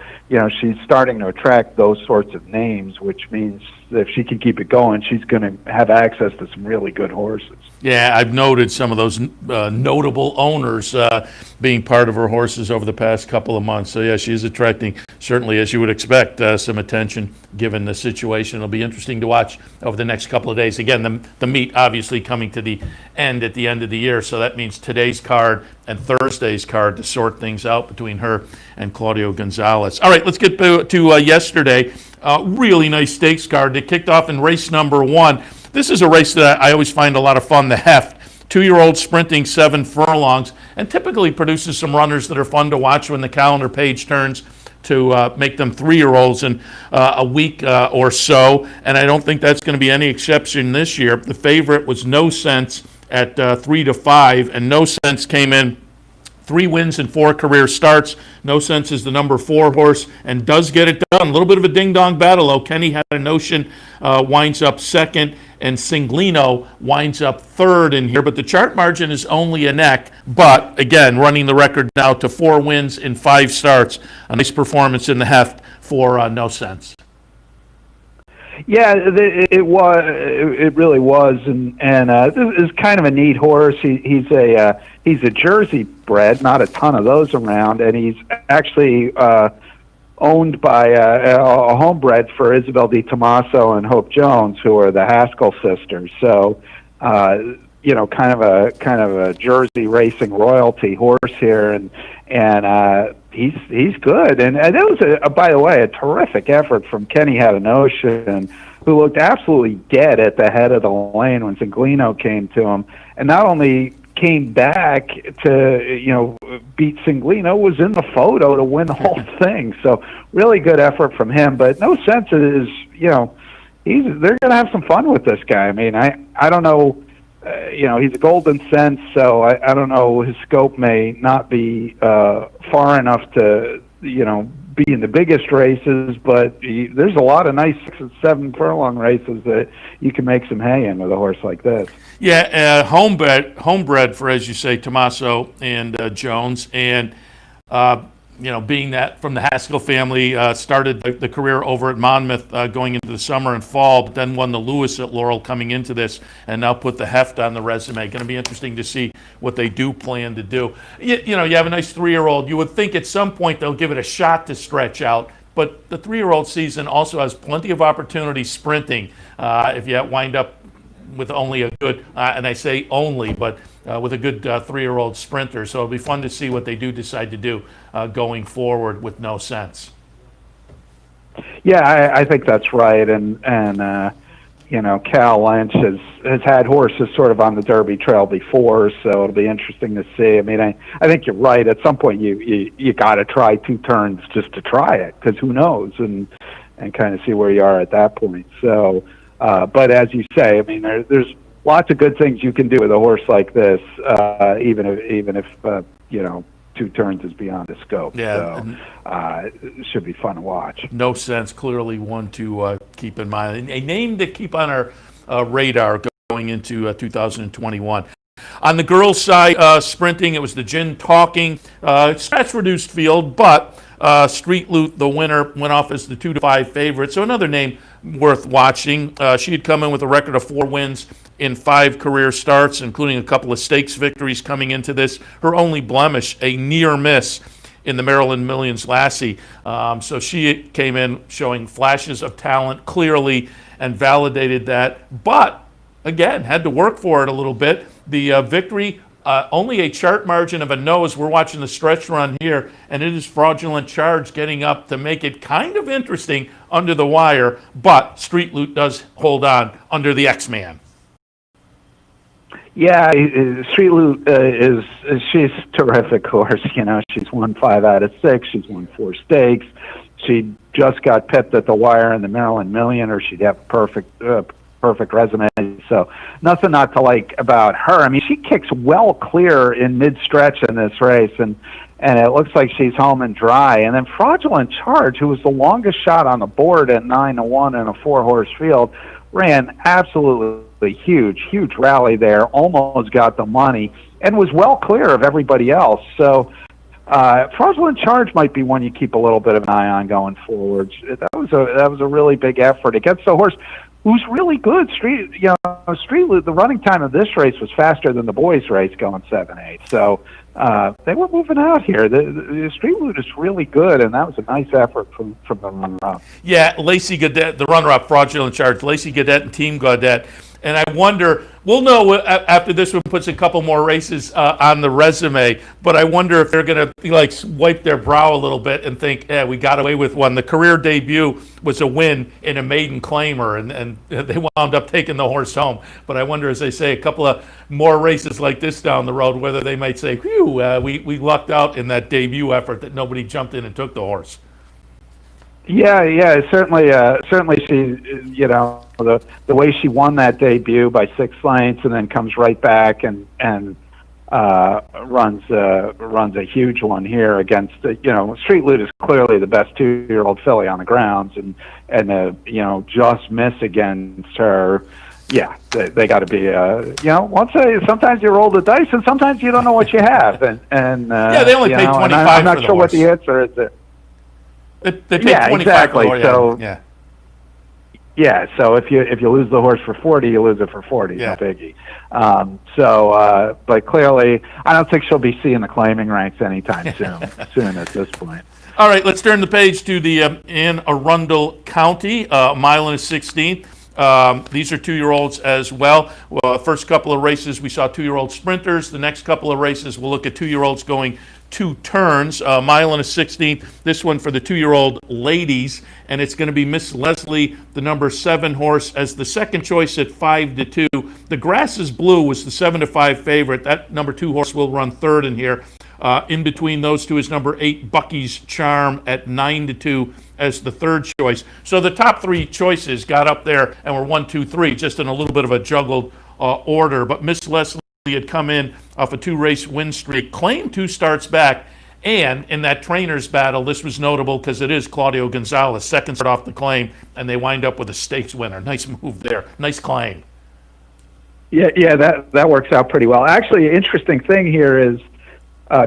she's starting to attract those sorts of names, which means if she can keep it going, she's going to have access to some really good horses. Yeah, I've noted some of those notable owners being part of her horses over the past couple of months. So, yeah, she's attracting, certainly, as you would expect, some attention given the situation. It'll be interesting to watch over the next couple of days. Again, the meet obviously coming to the end at the end of the year, so that means today's card and Thursday's card to sort things out between her and Claudio Gonzalez. All right, let's get to yesterday. Really nice stakes card that kicked off in race number 1. This is a race that I always find a lot of fun to heft. 2-year-old sprinting 7 furlongs, and typically produces some runners that are fun to watch when the calendar page turns to make them 3-year-olds in a week or so. And I don't think that's going to be any exception this year. The favorite was No Sense at 3-5, and No Sense came in 3 wins and 4 career starts. No Sense is the number 4 horse and does get it done. A little bit of a ding-dong battle, though. Kenny Had a Notion winds up second, and Singlino winds up third in here. But the chart margin is only a neck. But, again, running the record now to 4 wins in 5 starts. A nice performance in the heft for No Sense. Yeah, it was. It really was, and this is kind of a neat horse. He's a Jersey bred, not a ton of those around, and he's actually owned by a homebred for Isabel Di Tommaso and Hope Jones, who are the Haskell sisters. So, kind of a Jersey racing royalty horse here, and he's good. And it was, by the way, a terrific effort from Kenny Had a Notion, who looked absolutely dead at the head of the lane when Singlino came to him, and not only came back to beat Singlino, was in the photo to win the whole thing. So really good effort from him. But No Sense is they're going to have some fun with this guy. I mean, I don't know. He's a Golden Sense, so I don't know. His scope may not be far enough to, be in the biggest races, but there's a lot of nice 6 and 7 furlong races that you can make some hay in with a horse like this. Yeah, homebred for, as you say, Tommaso and Jones, and being that from the Haskell family, started the career over at Monmouth going into the summer and fall, but then won the Lewis at Laurel coming into this, and now put the heft on the resume. Going to be interesting to see what they do plan to do. You have a nice 3-year-old. You would think at some point they'll give it a shot to stretch out, but the 3-year-old season also has plenty of opportunity sprinting. If you wind up with only a good, and I say only, but with a good 3-year-old sprinter. So it'll be fun to see what they do decide to do going forward with No Sense. Yeah, I think that's right. And Cal Lynch has had horses sort of on the Derby Trail before, so it'll be interesting to see. I mean, I think you're right. At some point, you got to try 2 turns just to try it, because who knows, and kind of see where you are at that point. So. But as you say, I mean, there's lots of good things you can do with a horse like this, even if 2 turns is beyond the scope. Yeah. So it should be fun to watch. No Sense, clearly one to keep in mind. A name to keep on our radar going into 2021. On the girls' side, sprinting, it was the Gin Talking, scratch-reduced field, but Street Loot, the winner, went off as the 2-5 favorite. So another name worth watching. She had come in with a record of 4 wins in 5 career starts, including a couple of stakes victories coming into this. Her only blemish, a near miss in the Maryland Millions Lassie. So she came in showing flashes of talent clearly and validated that, but again, had to work for it a little bit. The victory, only a chart margin of a nose. We're watching the stretch run here, and it is Fraudulent Charge getting up to make it kind of interesting under the wire, but Street Loot does hold on under the X-Man. Yeah, Street Loot she's a terrific horse. You know, she's won 5 out of 6. She's won 4 stakes. She just got pipped at the wire in the Maryland Million, or she'd have a perfect resume. So nothing not to like about her. I mean, she kicks well clear in mid-stretch in this race, and it looks like she's home and dry. And then Fraudulent Charge, who was the longest shot on the board at 9-1 in a 4-horse field, ran absolutely huge rally there, almost got the money, and was well clear of everybody else. So Fraudulent Charge might be one you keep a little bit of an eye on going forward. That was a really big effort against a horse who's really good. Street Loot, the running time of this race was faster than the boys' race going 7-8. So they were moving out here. The Street Loot is really good, and that was a nice effort from the runner-up. Yeah, Lacey Gaudette, the runner-up, Fraudulent Charge, Lacey Gaudette and Team Gaudette. And I wonder, we'll know after this one puts a couple more races on the resume, but I wonder if they're going to like wipe their brow a little bit and think, yeah, we got away with one. The career debut was a win in a maiden claimer, and they wound up taking the horse home. But I wonder, as they say, a couple of more races like this down the road, whether they might say, whew, we lucked out in that debut effort that nobody jumped in and took the horse. Yeah, certainly she, you know, the way she won that debut by 6 lengths and then comes right back and runs a huge one here against, you know, Street Loot is clearly the best 2-year-old filly on the grounds, and you know, just miss against her. Yeah, they got to be, you know, sometimes you roll the dice and sometimes you don't know what you have, and yeah, they only paid $25 I'm not for the sure horse. What the answer is there. They paid 25 exactly. For the so yeah, so if you lose the horse for 40, you lose it for 40. Yeah. No biggie. But clearly, I don't think she'll be seeing the claiming ranks anytime soon at this point. All right, let's turn the page to the Anne Arundel County, mile and a 16th. These are 2-year-olds as well. First couple of races, we saw 2-year-old sprinters. The next couple of races, we'll look at 2-year-olds going 2 turns, mile and a 16th. This one for the 2-year-old ladies, and it's going to be Miss Leslie, the number 7 horse, as the second choice at 5-2. The Grass is Blue was the 7-5 favorite. That number 2 horse will run third in here. In between those two is number 8, Bucky's Charm, at 9-2 as the third choice. So the top 3 choices got up there and were 1, 2, 3, just in a little bit of a juggled order. But Miss Leslie had come in off a 2-race win streak, claimed 2 starts back, and in that trainer's battle, this was notable because it is Claudio Gonzalez, second start off the claim, and they wind up with a stakes winner. Nice move there. Nice claim. Yeah, that works out pretty well. Actually, interesting thing here is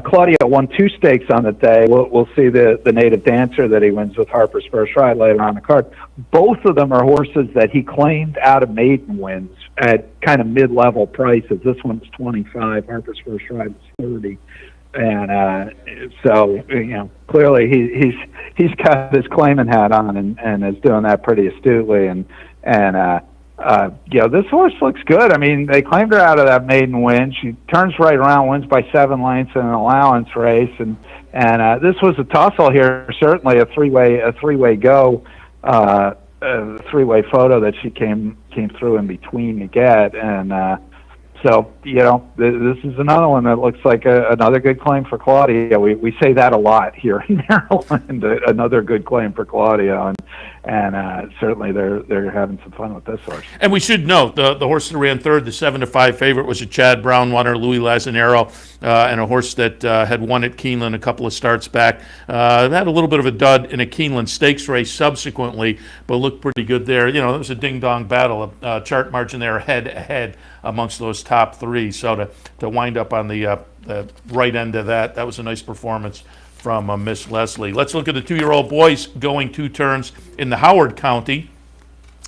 Claudio won 2 stakes on the day. We'll see the native dancer that he wins with Harper's First Ride later on the card. Both of them are horses that he claimed out of maiden wins at kind of mid-level prices. This one's 25, Harper's First Ride is 30. And so, you know, clearly he's got his claiming hat on and is doing that pretty astutely. And you know, this horse looks good. I mean, they claimed her out of that maiden win. She turns right around, wins by 7 lengths in an allowance race, and this was a tussle here. Certainly a three-way go, a 3-way photo that she came through in between to get, and so, you know, this is another one that looks like another good claim for Claudia. We say that a lot here in Maryland. Another good claim for Claudia, and certainly they're having some fun with this horse. And we should note the horse that ran third, the 7-5 favorite, was a Chad Brown runner, Louis Lazzanero, and a horse that had won at Keeneland a couple of starts back. Had a little bit of a dud in a Keeneland Stakes race subsequently, but looked pretty good there. You know, it was a ding-dong battle, a chart margin there head amongst those top 3. So to wind up on the right end of that was a nice performance from Miss Leslie. Let's look at the 2-year-old boys going 2 turns in the Howard County.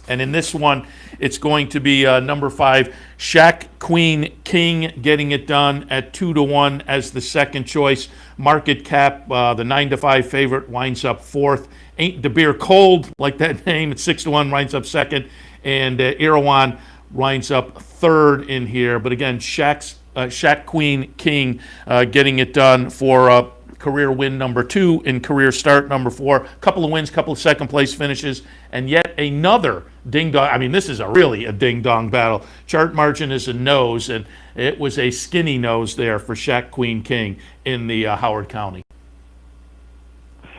And in this one, it's going to be number 5, Shack Queen King, getting it done at 2-1 as the second choice. Market cap, the 9-5 favorite, winds up 4th. Ain't the Beer Cold, like that name, at 6-1, winds up 2nd. And Erewhon winds up 3rd in here. But again, Shack Queen King getting it done for career win number 2 and career start number 4. Couple of wins, couple of second place finishes, and yet another ding dong. I mean, this is really a ding dong battle. Chart margin is a nose, and it was a skinny nose there for Shack Queen King in the Howard County.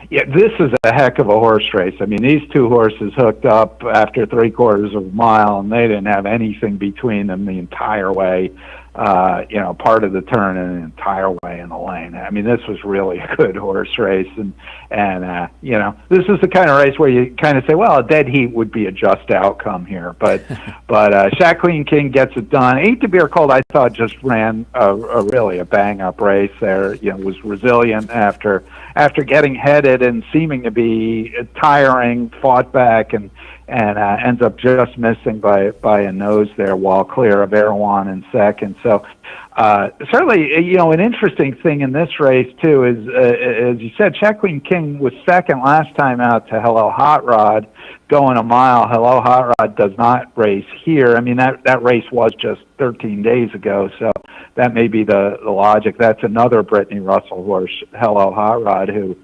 Yeah, this is a heck of a horse race. I mean, these two horses hooked up after 3/4 of a mile, and they didn't have anything between them the entire way. Part of the turn and the entire way in the lane. I mean, this was really a good horse race, and this is the kind of race where you kind of say, well, a dead heat would be a just outcome here, but Shack Queen King gets it done. Ain't the Beer Cold, I thought, just ran a really bang up race there. Was resilient after getting headed and seeming to be tiring, fought back and ends up just missing by a nose there, while clear of Erewhon in second. So certainly, an interesting thing in this race too is, as you said, Shack Queen King was second last time out to Hello Hot Rod, going a mile. Hello Hot Rod does not race here. I mean, that race was just 13 days ago, so that may be the logic. That's another Brittany Russell horse, Hello Hot Rod, who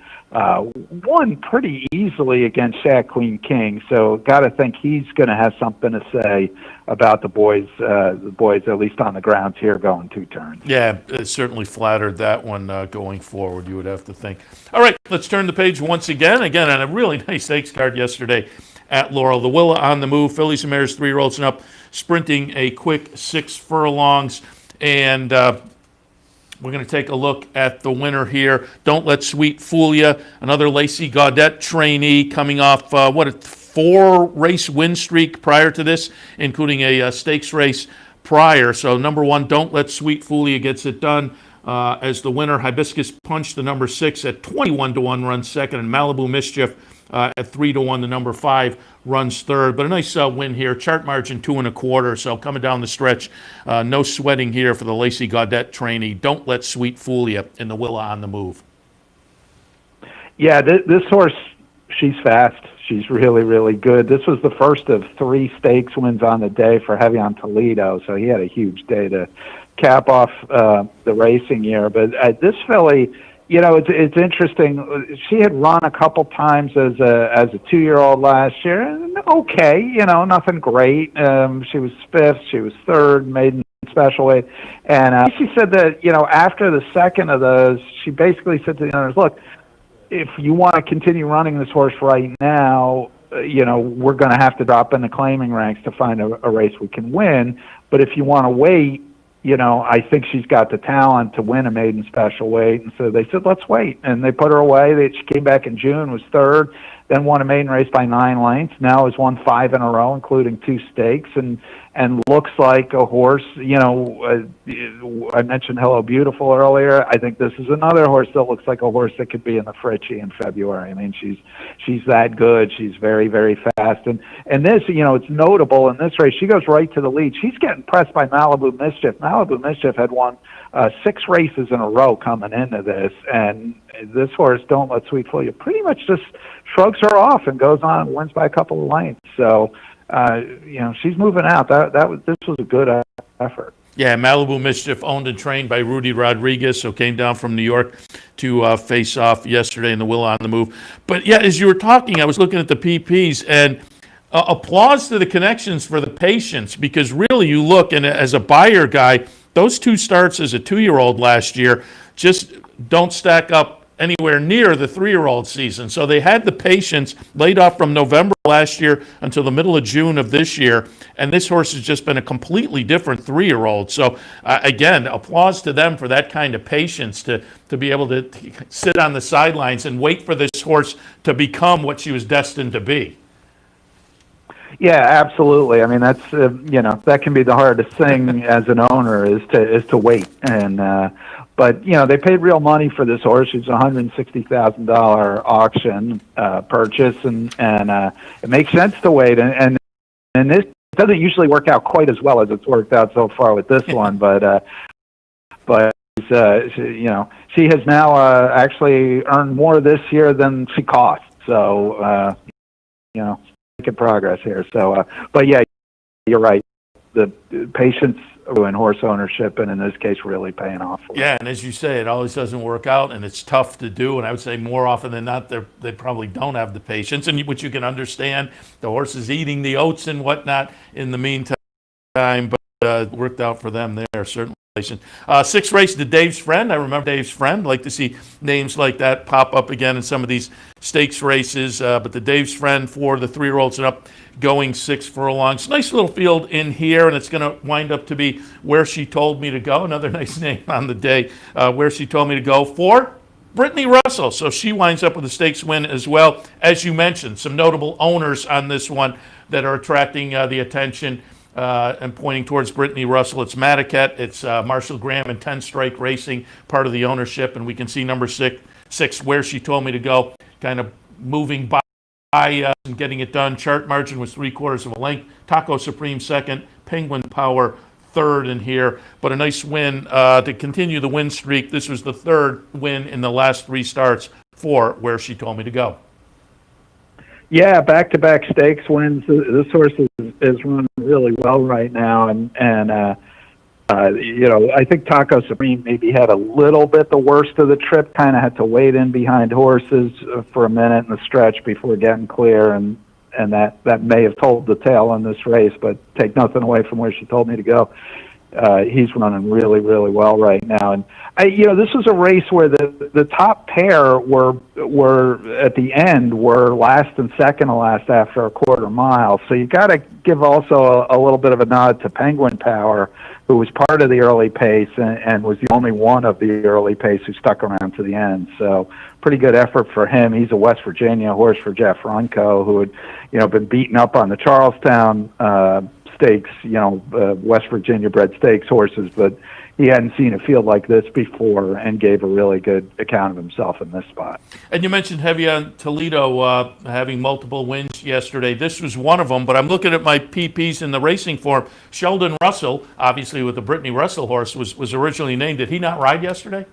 won pretty easily against Shack Queen King. So got to think he's going to have something to say about the boys at least on the grounds here, going 2 turns. Yeah, it certainly flattered that one going forward, you would have to think. All right, let's turn the page once again. Again, on a really nice stakes card yesterday at Laurel. The Willa on the move, fillies and mares, 3-year-olds and up, sprinting a quick 6 furlongs. And we're going to take a look at the winner here. Don't Let Sweet Fool Ya, another Lacey Gaudette trainee coming off, a 4-race win streak prior to this, including a stakes race prior. So number 1, Don't Let Sweet Fool Ya gets it done as the winner. Hibiscus Punch, the number 6, at 21-1 runs second, and Malibu Mischief at 3-1, the number 5 runs third. But a nice win here. Chart margin 2 1/4. So coming down the stretch, no sweating here for the Lacey Gaudette trainee. Don't Let Sweet Fool Ya in the Willa on the move. Yeah, this horse, she's fast. She's really, really good. This was the first of 3 stakes wins on the day for Heavy on Toledo, so he had a huge day to cap off the racing year. But this filly, it's interesting. She had run a couple times as a 2-year-old last year. Okay, nothing great. She was 5th, she was 3rd, maiden special weight. And she said that, after the second of those, she basically said to the owners, look, if you want to continue running this horse right now, we're going to have to drop in the claiming ranks to find a race we can win. But if you want to wait, I think she's got the talent to win a maiden special weight. And so they said, let's wait. And they put her away. She came back in June, was 3rd, then won a maiden race by 9 lengths. Now has won 5 in a row, including 2 stakes, and looks like a horse. I mentioned Hello Beautiful earlier. I think this is another horse that looks like a horse that could be in the Fritchie in February. I mean, she's that good. She's very, very fast. And this, it's notable in this race. She goes right to the lead. She's getting pressed by Malibu Mischief. Malibu Mischief had won 6 races in a row coming into this, and this horse, Don't Let Sweet Fool Ya, pretty much just shrugs her off and goes on and wins by a couple of lengths. So, she's moving out. This was a good effort. Yeah, Malibu Mischief, owned and trained by Rudy Rodriguez, so came down from New York to face off yesterday in the Willa on the move. But yeah, as you were talking, I was looking at the PPs, and applause to the connections for the patience, because really you look, and as a buyer guy, those 2 starts as a 2-year-old last year just don't stack up anywhere near the 3-year-old season. So they had the patience, laid off from November last year until the middle of June of this year, and this horse has just been a completely different 3-year-old. So again, applause to them for that kind of patience to be able to sit on the sidelines and wait for this horse to become what she was destined to be. Yeah, absolutely. I mean, that's that can be the hardest thing as an owner is to wait. And but they paid real money for this horse. It's a $160,000 auction purchase, and it makes sense to wait. And this doesn't usually work out quite as well as it's worked out so far with this one, but she has now actually earned more this year than she cost. So, making progress here. So, but yeah, you're right. The patience in horse ownership, and in this case, really paying off. Yeah, and as you say, it always doesn't work out, and it's tough to do. And I would say more often than not, they probably don't have the patience, and which you can understand. The horse is eating the oats and whatnot in the meantime, but it worked out for them there, certainly. Sixth race, the Dave's Friend. I remember Dave's Friend. Like to see names like that pop up again in some of these stakes races. But the Dave's Friend for the 3-year-olds and up, going 6 furlongs. Nice little field in here, and it's going to wind up to be Where She Told Me to Go. Another nice name on the day, Where She Told Me to Go for Brittany Russell. So she winds up with a stakes win as well. As you mentioned, some notable owners on this one that are attracting the attention. And pointing towards Brittany Russell. It's Madaket, it's Marshall Graham and 10 Strike Racing, part of the ownership. And we can see number six, Where She Told Me to Go, kind of moving by and getting it done. Chart margin was 3/4 of a length. Taco Supreme second, Penguin Power third in here. But a nice win to continue the win streak. This was the third win in the last 3 starts for Where She Told Me to Go. Yeah, back-to-back stakes wins. This horse is running really well right now, and I think Taco Supreme maybe had a little bit the worst of the trip. Kind of had to wait in behind horses for a minute in the stretch before getting clear, and that may have told the tale on this race. But take nothing away from Where She Told Me to Go. He's running really, really well right now, and this was a race where the top pair were at the end were last and second to last after a quarter mile. So you got to give also a little bit of a nod to Penguin Power, who was part of the early pace and was the only one of the early pace who stuck around to the end. So pretty good effort for him. He's a West Virginia horse for Jeff Runco, who had been beaten up on the Charlestown stakes, West Virginia bred stakes horses, but he hadn't seen a field like this before and gave a really good account of himself in this spot. And you mentioned Hevion Toledo having multiple wins yesterday. This was one of them, but I'm looking at my PPs in the racing form. Sheldon Russell, obviously with the Brittany Russell horse, was originally named. Did he not ride yesterday?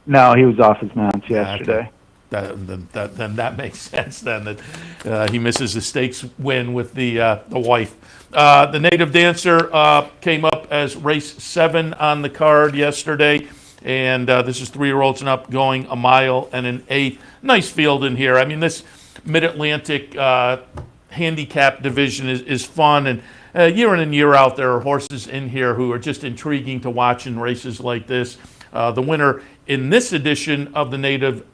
No, he was off his mounts yesterday. Then that makes sense then that he misses the stakes win with the wife. The Native Dancer came up as race 7 on the card yesterday, and this is 3-year-olds and up, going a mile and an eighth. Nice field in here. I mean, this Mid-Atlantic handicap division is fun, and year in and year out there are horses in here who are just intriguing to watch in races like this. The winner in this edition of the Native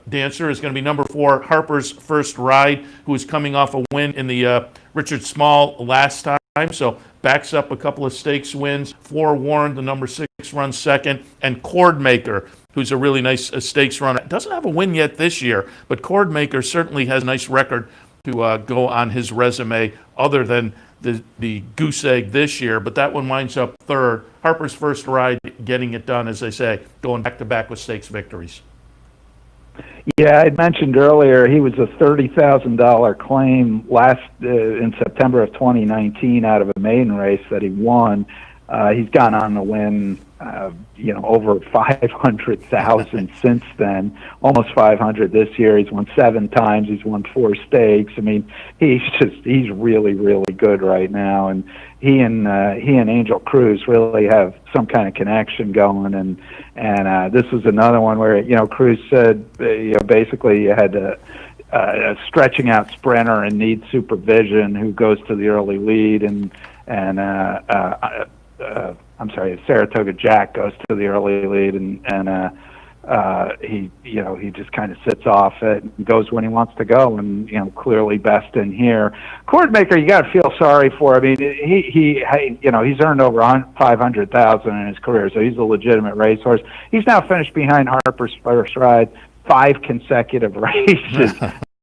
Dancer is going to be number 4, Harper's First Ride, who is coming off a win in the Richard Small last time. So backs up a couple of stakes wins. Forewarned, the number 6 runs second. And Cordmaker, who's a really nice stakes runner. Doesn't have a win yet this year, but Cordmaker certainly has a nice record to go on his resume, other than the goose egg this year, but that one winds up third. Harper's First Ride getting it done, as they say, going back-to-back with stakes victories. Yeah, I mentioned earlier he was a $30,000 claim in September of 2019 out of a maiden race that he won. He's gone on to win, over 500,000 since then, almost 500 this year. He's won 7 times. He's won 4 stakes. I mean, he's really, really good right now. And he and Angel Cruz really have some kind of connection going. And this was another one where, Cruz said, basically you had a stretching out sprinter and need supervision who goes to the early lead, Saratoga Jack goes to the early lead, and he just kind of sits off it and goes when he wants to go, and clearly best in here. Cordmaker, you got to feel sorry for. I mean, he's earned over 500,000 in his career, so he's a legitimate racehorse. He's now finished behind Harper's First Ride 5 consecutive races.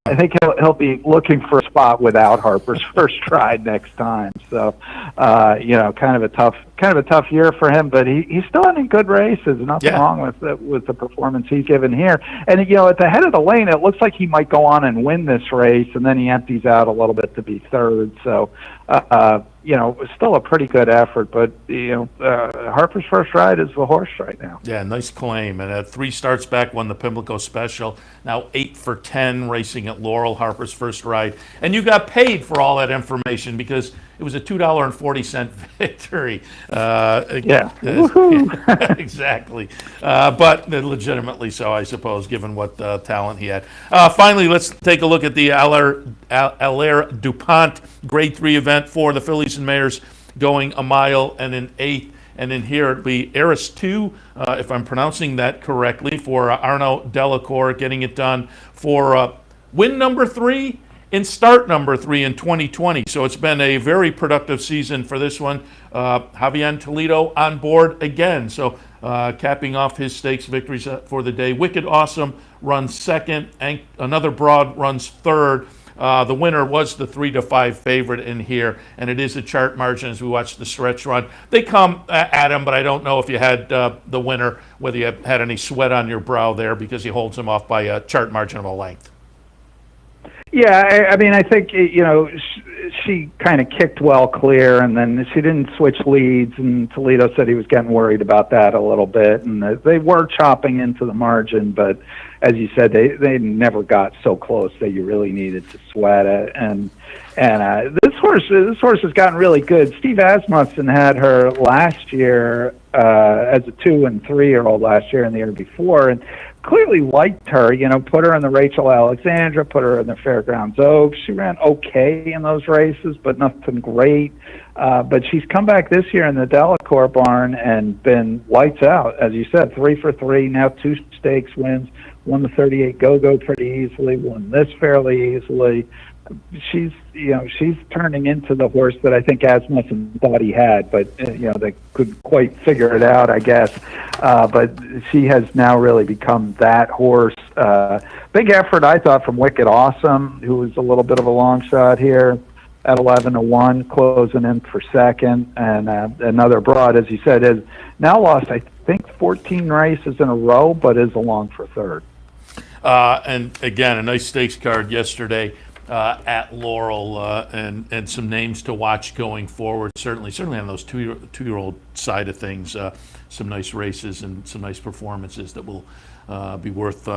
I think he'll be looking for a spot without Harper's First Ride next time. So, kind of a kind of a tough year for him, but he's still in good races. Nothing wrong with the performance he's given here. And at the head of the lane, it looks like he might go on and win this race, and then he empties out a little bit to be third. So, it's still a pretty good effort. But Harper's First Ride is the horse right now. Yeah, nice claim. And 3 starts back, won the Pimlico Special. Now 8 for 10 racing at Laurel, Harper's First Ride. And you got paid for all that information because it was a $2.40 victory. Exactly. But legitimately so, I suppose, given what talent he had. Finally, let's take a look at the Allaire DuPont Grade 3 event for the Fillies and Mares going a mile and an eighth. And then here it'll be Eris 2, if I'm pronouncing that correctly, for Arnaud Delacour getting it done for win number 3 in start number 3 in 2020. So it's been a very productive season for this one. Javier Toledo on board again. So capping off his stakes victories for the day. Wicked Awesome runs second. Another Broad runs third. The winner was the 3-5 favorite in here, and it is a chart margin as we watch the stretch run. They come at him, but I don't know if you had the winner, whether you had any sweat on your brow there because he holds him off by a chart margin of a length. Yeah, I mean, I think, she kind of kicked well clear, and then she didn't switch leads, and Toledo said he was getting worried about that a little bit, and they were chopping into the margin, but as you said, they never got so close that you really needed to sweat it, and this horse has gotten really good. Steve Asmussen had her last year as a 2 and 3-year-old last year and the year before, and clearly liked her, put her in the Rachel Alexandra, put her in the Fairgrounds Oaks. She ran okay in those races, but nothing great. But she's come back this year in the Delacour barn and been lights out, as you said, 3 for 3, now 2 stakes wins, won the 38 Go-Go pretty easily, won this fairly easily. She's turning into the horse that I think Asmussen thought he had, but they couldn't quite figure it out, I guess. But she has now really become that horse. Big effort, I thought, from Wicked Awesome, who was a little bit of a long shot here at 11-1, closing in for second, and another Broad, as you said, has now lost, I think, 14 races in a row, but is along for third. And again, a nice stakes card yesterday. At Laurel, and some names to watch going forward. Certainly on those two-year-old side of things, some nice races and some nice performances that will be worth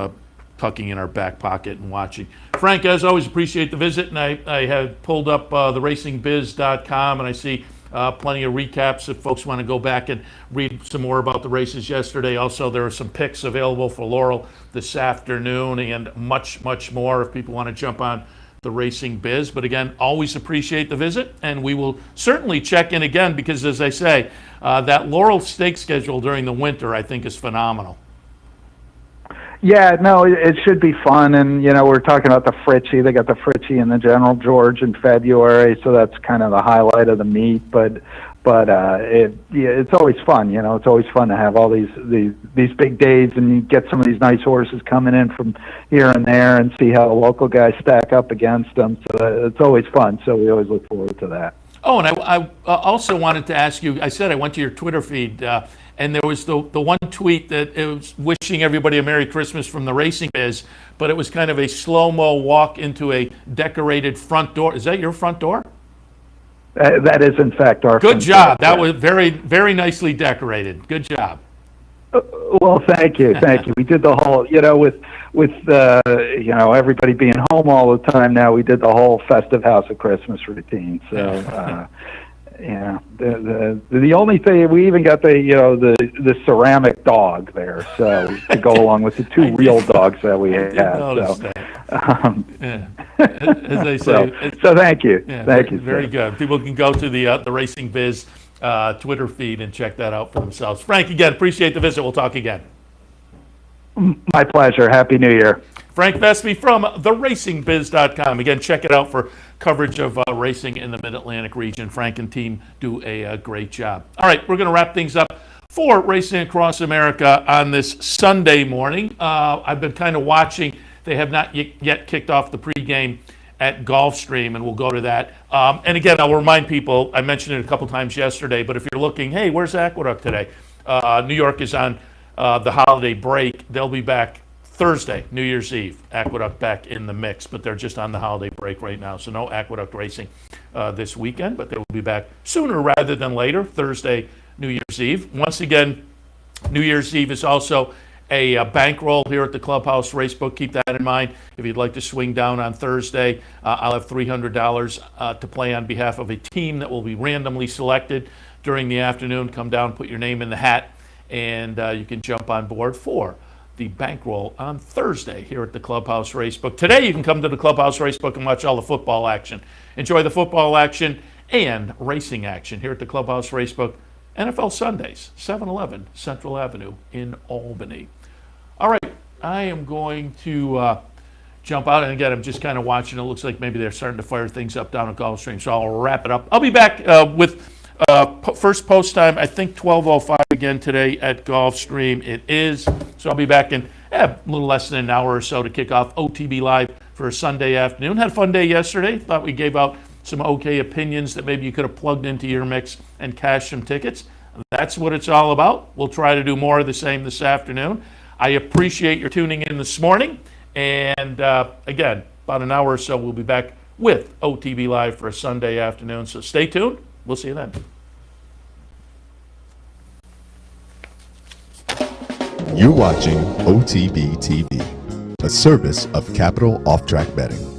tucking in our back pocket and watching. Frank, as always, appreciate the visit, and I have pulled up the racingbiz.com, and I see plenty of recaps if folks want to go back and read some more about the races yesterday. Also, there are some picks available for Laurel this afternoon and much, much more if people want to jump on the Racing Biz. But again, always appreciate the visit, and we will certainly check in again because, as I say, that Laurel Stakes schedule during the winter I think is phenomenal. Yeah, no, it should be fun, and we're talking about the Fritchie. They got the Fritchie and the General George in February, so that's kind of the highlight of the meet. But it's always fun. It's always fun to have all these big days, and you get some of these nice horses coming in from here and there, and see how the local guys stack up against them. So it's always fun. So we always look forward to that. Oh, and I also wanted to ask you. I said I went to your Twitter feed. And there was the one tweet that it was wishing everybody a Merry Christmas from the Racing Biz, but it was kind of a slow-mo walk into a decorated front door. Is that your front door? That is, in fact, our Good job. That was very, very nicely decorated. Good job. Well, thank you. We did the whole, with everybody being home all the time now, we did the whole festive House of Christmas routine. So, yeah, the only thing, we even got the ceramic dog there, so to go along with the 2 real dogs that we had. As they say. So thank you. Yeah, thank you. Very good. People can go to the Racing Biz Twitter feed and check that out for themselves. Frank, again, appreciate the visit. We'll talk again. My pleasure. Happy New Year. Frank Vespe from theracingbiz.com. Again, check it out for coverage of racing in the Mid-Atlantic region. Frank and team do a great job. All right, we're going to wrap things up for Racing Across America on this Sunday morning. I've been kind of watching. They have not yet kicked off the pregame at Gulfstream, and we'll go to that. And again, I'll remind people, I mentioned it a couple times yesterday, but if you're looking, hey, where's Aqueduct today? New York is on the holiday break. They'll be back Thursday, New Year's Eve. Aqueduct back in the mix, but they're just on the holiday break right now. So no Aqueduct racing this weekend, but they will be back sooner rather than later, Thursday, New Year's Eve. Once again, New Year's Eve is also a bankroll here at the Clubhouse Racebook. Keep that in mind. If you'd like to swing down on Thursday, I'll have $300 to play on behalf of a team that will be randomly selected during the afternoon. Come down, put your name in the hat, and you can jump on board for the bankroll on Thursday here at the Clubhouse Racebook. Today, you can come to the Clubhouse Racebook and watch all the football action. Enjoy the football action and racing action here at the Clubhouse Racebook. NFL Sundays, 711 Central Avenue in Albany. All right, I am going to jump out, and again, I'm just kind of watching. It looks like maybe they're starting to fire things up down at Gulfstream, so I'll wrap it up. I'll be back with first post time, I think 12:05 again today at Gulfstream. It is, so I'll be back in a little less than an hour or so to kick off OTB Live for a Sunday afternoon. Had a fun day yesterday. Thought we gave out some okay opinions that maybe you could have plugged into your mix and cashed some tickets. That's what it's all about. We'll try to do more of the same this afternoon. I appreciate your tuning in this morning. And again, about an hour or so, we'll be back with OTB Live for a Sunday afternoon. So stay tuned. We'll see you then. You're watching OTB TV, a service of Capital Off Track Betting.